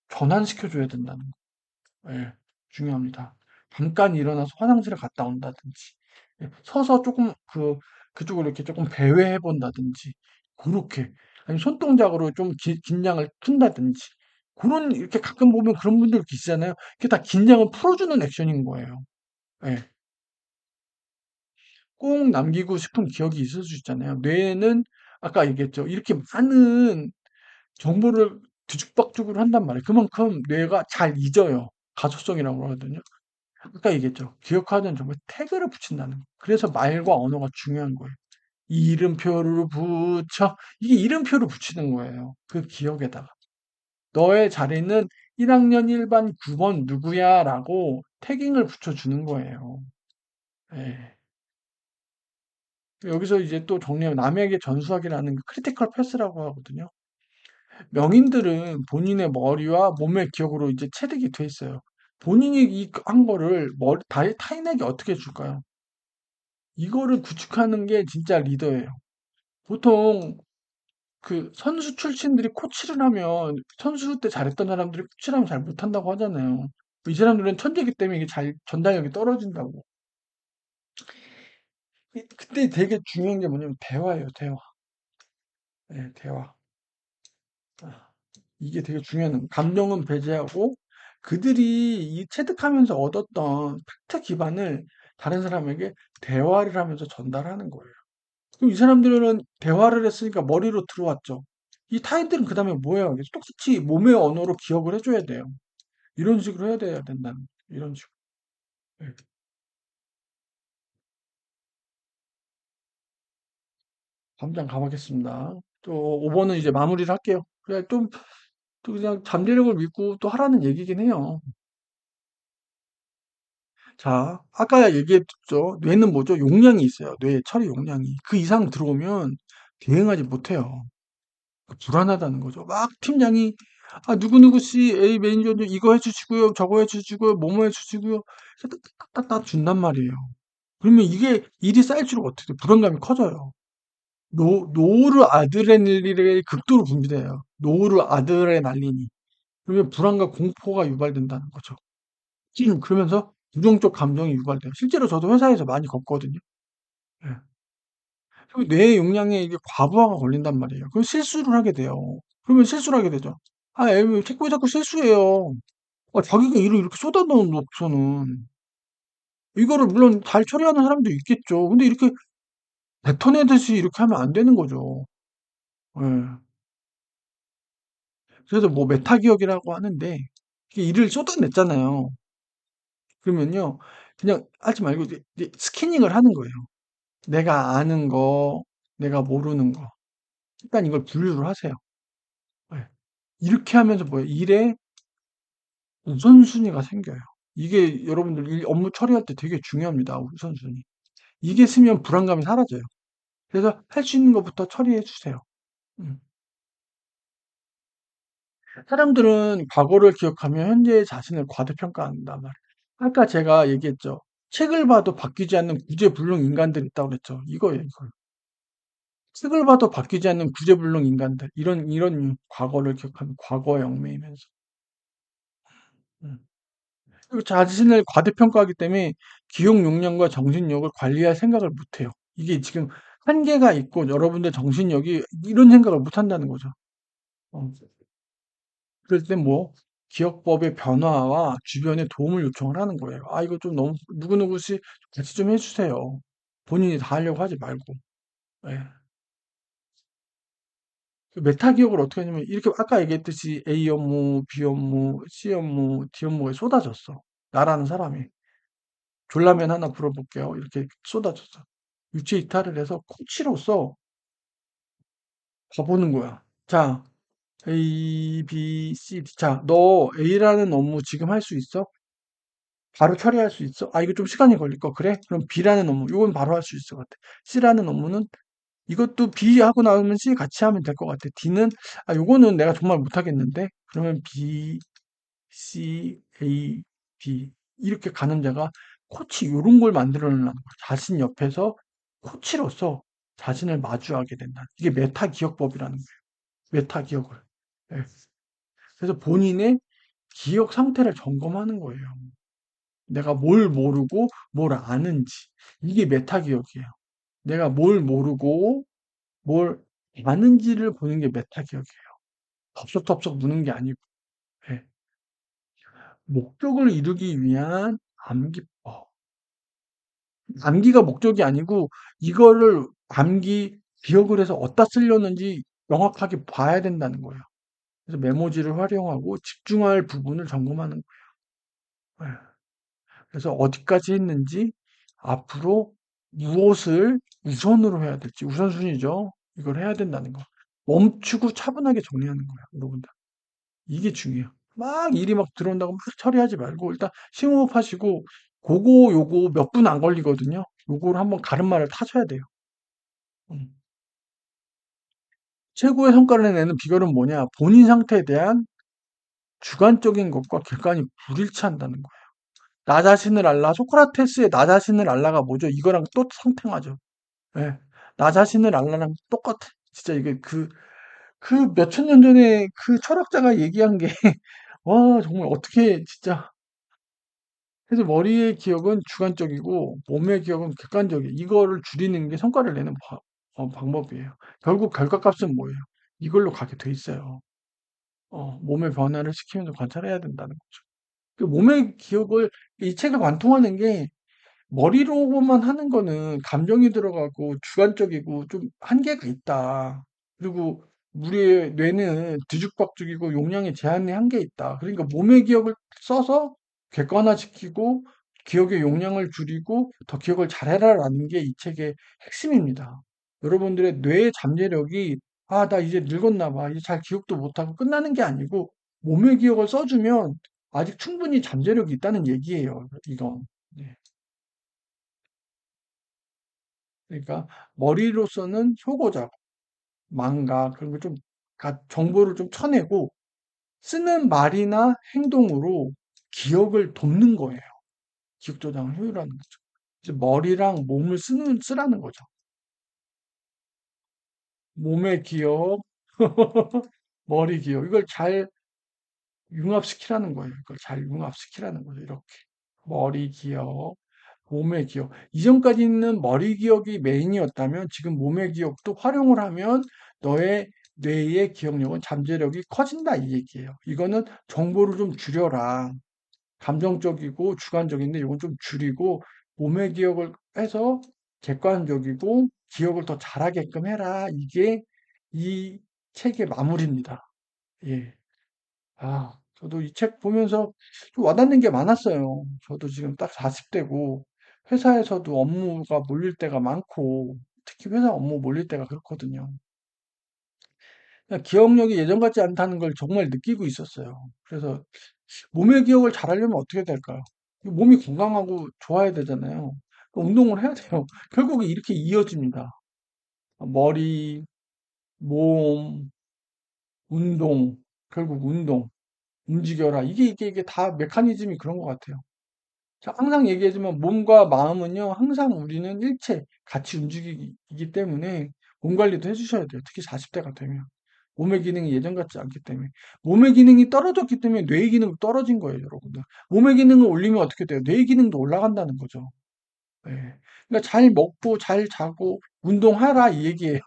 전환시켜줘야 된다는 거. 예, 중요합니다. 잠깐 일어나서 화장실을 갔다 온다든지, 예, 서서 조금 그쪽으로 이렇게 조금 배회해 본다든지, 그렇게. 아니, 손동작으로 좀 긴장을 푼다든지, 이렇게 가끔 보면 그런 분들 계시잖아요. 그게 다 긴장을 풀어주는 액션인 거예요. 예. 꼭 남기고 싶은 기억이 있을 수 있잖아요. 뇌는 아까 얘기했죠. 이렇게 많은 정보를 뒤죽박죽으로 한단 말이에요. 그만큼 뇌가 잘 잊어요. 가소성이라고 그러거든요. 아까 얘기했죠. 기억하는 정보에 태그를 붙인다는 거. 그래서 말과 언어가 중요한 거예요. 이름표를 붙여. 이게 이름표를 붙이는 거예요. 그 기억에다가. 너의 자리는 1학년 1반 9번 누구야? 라고 태깅을 붙여주는 거예요. 예. 여기서 이제 또 정리하면 남에게 전수하기라는 그 크리티컬 패스라고 하거든요. 명인들은 본인의 머리와 몸의 기억으로 이제 체득이 돼 있어요. 본인이 한 거를 타인에게 어떻게 줄까요? 이거를 구축하는 게 진짜 리더예요. 보통 그 선수 출신들이 코치를 하면 선수 때 잘했던 사람들이 코치를 하면 잘 못한다고 하잖아요. 이 사람들은 천재이기 때문에 이게 잘 전달력이 떨어진다고. 그때 되게 중요한 게 뭐냐면 대화예요, 대화. 네, 대화. 아, 이게 되게 중요한 거예요. 감정은 배제하고 그들이 이 체득하면서 얻었던 팩트 기반을 다른 사람에게 대화를 하면서 전달하는 거예요. 그럼 이 사람들은 대화를 했으니까 머리로 들어왔죠. 이 타인들은 그 다음에 뭐 해요? 똑같이 몸의 언어로 기억을 해줘야 돼요. 이런 식으로 해야 돼야 된다는, 이런 식으로. 네. 당장 가보겠습니다. 또 5번은 이제 마무리를 할게요. 그래, 또 그냥 잠재력을 믿고 또 하라는 얘기긴 해요. 자, 아까 얘기했죠. 뇌는 뭐죠? 용량이 있어요. 뇌 처리 용량이. 그 이상 들어오면 대응하지 못해요. 불안하다는 거죠. 막 팀장이 누구누구 씨 A 매니저님 이거 해주시고요. 저거 해주시고요. 뭐뭐 해주시고요. 딱딱딱 준단 말이에요. 그러면 이게 일이 쌓일수록 어떻게 돼? 불안감이 커져요. 노르 아드레날린이 극도로 분비돼요. 노르 아드레날린이. 그러면 불안과 공포가 유발된다는 거죠. 그러면서 부정적 감정이 유발돼요. 실제로 저도 회사에서 많이 겪거든요. 예. 그리고 뇌 용량에 이게 과부하가 걸린단 말이에요. 그럼 실수를 하게 돼요. 그러면 실수를 하게 되죠. 왜 자꾸 실수해요. 자기가 일을 이렇게 쏟아놓은 놓고서는 이거를 물론 잘 처리하는 사람도 있겠죠. 근데 이렇게 뱉어내듯이 이렇게 하면 안 되는 거죠. 예. 그래서 메타 기억이라고 하는데 이게 일을 쏟아냈잖아요. 그러면요. 그냥 하지 말고 이제 스캐닝을 하는 거예요. 내가 아는 거, 내가 모르는 거. 일단 이걸 분류를 하세요. 예. 이렇게 하면서 뭐예요? 일에 우선순위가 생겨요. 이게 여러분들 업무 처리할 때 되게 중요합니다. 우선순위. 이게 쓰면 불안감이 사라져요. 그래서 할 수 있는 것부터 처리해 주세요. 음. 사람들은 과거를 기억하면 현재의 자신을 과대평가한단 말이에요. 아까 제가 얘기했죠. 책을 봐도 바뀌지 않는 구제불능 인간들이 있다고 그랬죠. 이거예요, 이거. 책을 봐도 바뀌지 않는 구제불능 인간들. 이런 과거를 기억하는 과거의 얽매이면서. 음. 그리고 자신을 과대평가하기 때문에 기억 용량과 정신력을 관리할 생각을 못 해요. 이게 지금 한계가 있고 여러분들 정신력이 이런 생각을 못 한다는 거죠. 어. 그럴 때 뭐 기억법의 변화와 주변의 도움을 요청을 하는 거예요. 아, 이거 좀 너무 누구누구씨 같이 좀 해주세요. 본인이 다 하려고 하지 말고. 예. 그 메타 기억을 어떻게 하냐면 이렇게 아까 얘기했듯이 A 업무, B 업무, C 업무, D 업무에 쏟아졌어. 나라는 사람이. 졸라맨 하나 불어볼게요. 이렇게 쏟아졌어. 유체 이탈을 해서 코치로서 가보는 거야. 자, A, B, C, D. 자, 너 A라는 업무 지금 할 수 있어? 바로 처리할 수 있어? 아, 이거 좀 시간이 걸릴 거. 그래? 그럼 B라는 업무. 이건 바로 할 수 있을 것 같아. C라는 업무는 이것도 B 하고 나오면 C 같이 하면 될 것 같아. D는 아, 요거는 내가 정말 못하겠는데. 그러면 B, C, A, B 이렇게 가는 데가 코치 요런 걸 만들어 놓는 거야. 자신 옆에서 코치로서 자신을 마주하게 된다. 이게 메타 기억법이라는 거예요. 메타 기억을. 예. 그래서 본인의 기억 상태를 점검하는 거예요. 내가 뭘 모르고 뭘 아는지. 이게 메타 기억이에요. 내가 뭘 모르고 뭘 아는지를 보는 게 메타 기억이에요. 덥석덥석 무는 게 아니고. 예. 목적을 이루기 위한 암기법. 암기가 목적이 아니고 이거를 암기 기억을 해서 어디다 쓰려는지 명확하게 봐야 된다는 거예요. 그래서 메모지를 활용하고 집중할 부분을 점검하는 거예요. 예. 그래서 어디까지 했는지 앞으로 무엇을 우선으로 해야 될지 우선순위죠. 이걸 해야 된다는 거. 멈추고 차분하게 정리하는 거야, 여러분들. 이게 중요해요. 막 일이 막 들어온다고 막 처리하지 말고 일단 심호흡하시고 그거 요거 몇 분 안 걸리거든요. 요거를 한번 가름마를 타셔야 돼요. 음. 최고의 성과를 내는 비결은 뭐냐? 본인 상태에 대한 주관적인 것과 객관이 불일치한다는 거예요. 나 자신을 알라. 소크라테스의 나 자신을 알라가 뭐죠? 이거랑 또 상통하죠. 예. 나 자신을 알라랑 똑같아. 진짜 이게 그 몇천 년 전에 그 철학자가 얘기한 게, 와, 정말 어떻게 진짜. 그래서 머리의 기억은 주관적이고 몸의 기억은 객관적이에요. 이거를 줄이는 게 성과를 내는 방법이에요. 결국 결과값은 뭐예요? 이걸로 가게 돼 있어요. 몸의 변화를 시키면서 관찰해야 된다는 거죠. 그 몸의 기억을 이 책을 관통하는 게 머리로만 하는 거는 감정이 들어가고 주관적이고 좀 한계가 있다. 그리고 우리의 뇌는 뒤죽박죽이고 용량의 제한이 한계 있다. 그러니까 몸의 기억을 써서 객관화시키고 기억의 용량을 줄이고 더 기억을 잘해라라는 게 이 책의 핵심입니다. 여러분들의 뇌의 잠재력이 아, 나 이제 늙었나 봐. 이제 잘 기억도 못하고 끝나는 게 아니고 몸의 기억을 써주면 아직 충분히 잠재력이 있다는 얘기예요. 이건. 네. 그러니까 머리로서는 효고작, 망각 그런 걸 좀 정보를 좀 쳐내고 쓰는 말이나 행동으로 기억을 돕는 거예요. 기억 저장을 효율화하는 거죠. 이제 머리랑 몸을 쓰라는 거죠. 몸의 기억, 머리 기억 이걸 잘 융합시키라는 거예요. 이걸 잘 융합시키라는 거죠. 이렇게 머리 기억, 몸의 기억. 이전까지는 머리 기억이 메인이었다면 지금 몸의 기억도 활용을 하면 너의 뇌의 기억력은 잠재력이 커진다 이 얘기예요. 이거는 정보를 좀 줄여라. 감정적이고 주관적인데 이건 좀 줄이고 몸의 기억을 해서 객관적이고 기억을 더 잘하게끔 해라. 이게 이 책의 마무리입니다. 예. 아, 저도 이 책 보면서 좀 와닿는 게 많았어요. 저도 지금 딱 40대고, 회사에서도 업무가 몰릴 때가 많고, 특히 회사 업무 몰릴 때가 그렇거든요. 그냥 기억력이 예전 같지 않다는 걸 정말 느끼고 있었어요. 그래서 몸의 기억을 잘하려면 어떻게 될까요? 몸이 건강하고 좋아야 되잖아요. 운동을 해야 돼요. 결국에 이렇게 이어집니다. 머리, 몸, 운동, 결국 운동. 움직여라. 이게 다 메커니즘이 그런 것 같아요. 항상 얘기하지만 몸과 마음은요, 항상 우리는 일체 같이 움직이기 때문에 몸 관리도 해주셔야 돼요. 특히 40대가 되면. 몸의 기능이 예전 같지 않기 때문에. 몸의 기능이 떨어졌기 때문에 뇌의 기능도 떨어진 거예요, 여러분들. 몸의 기능을 올리면 어떻게 돼요? 뇌의 기능도 올라간다는 거죠. 예. 그러니까 잘 먹고 잘 자고 운동하라 이 얘기예요.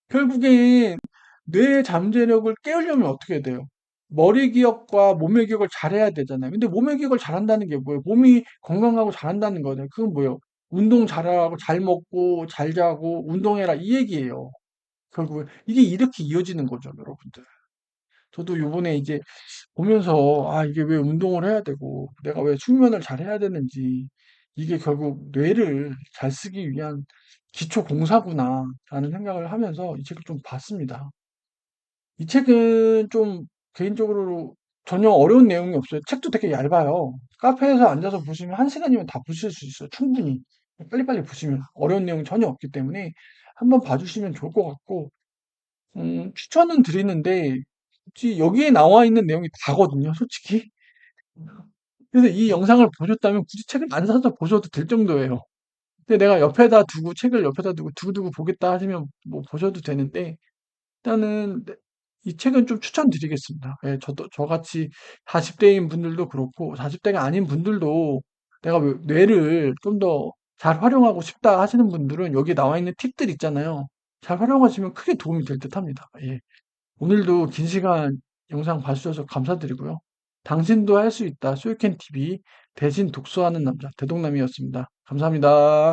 결국엔 뇌의 잠재력을 깨우려면 어떻게 돼요? 머리 기억과 몸의 기억을 잘해야 되잖아요. 근데 몸의 기억을 잘한다는 게 뭐예요? 몸이 건강하고 잘한다는 거잖아요. 그건 뭐예요? 운동 잘하고 잘 먹고 잘 자고 운동해라 이 얘기예요. 결국은 이게 이렇게 이어지는 거죠, 여러분들. 저도 요번에 이제 보면서 아, 이게 왜 운동을 해야 되고 내가 왜 숙면을 잘 해야 되는지 이게 결국 뇌를 잘 쓰기 위한 기초 공사구나라는 생각을 하면서 이 책을 좀 봤습니다. 이 책은 좀 개인적으로 전혀 어려운 내용이 없어요. 책도 되게 얇아요. 카페에서 앉아서 보시면 한 시간이면 다 보실 수 있어요. 충분히. 빨리빨리 보시면 어려운 내용이 전혀 없기 때문에 한번 봐주시면 좋을 것 같고, 추천은 드리는데, 굳이 여기에 나와 있는 내용이 다거든요, 솔직히. 그래서 이 영상을 보셨다면 굳이 책을 안 사서 보셔도 될 정도예요. 근데 내가 옆에다 두고, 책을 옆에다 두고, 두고두고 보겠다 하시면 뭐 보셔도 되는데, 일단은 이 책은 좀 추천드리겠습니다. 예, 저같이 40대인 분들도 그렇고, 40대가 아닌 분들도 내가 왜 뇌를 좀 더 잘 활용하고 싶다 하시는 분들은 여기 나와 있는 팁들 있잖아요. 잘 활용하시면 크게 도움이 될 듯 합니다. 예. 오늘도 긴 시간 영상 봐주셔서 감사드리고요. 당신도 할 수 있다. 소유캔 TV 대신 독서하는 남자 대동남이었습니다. 감사합니다.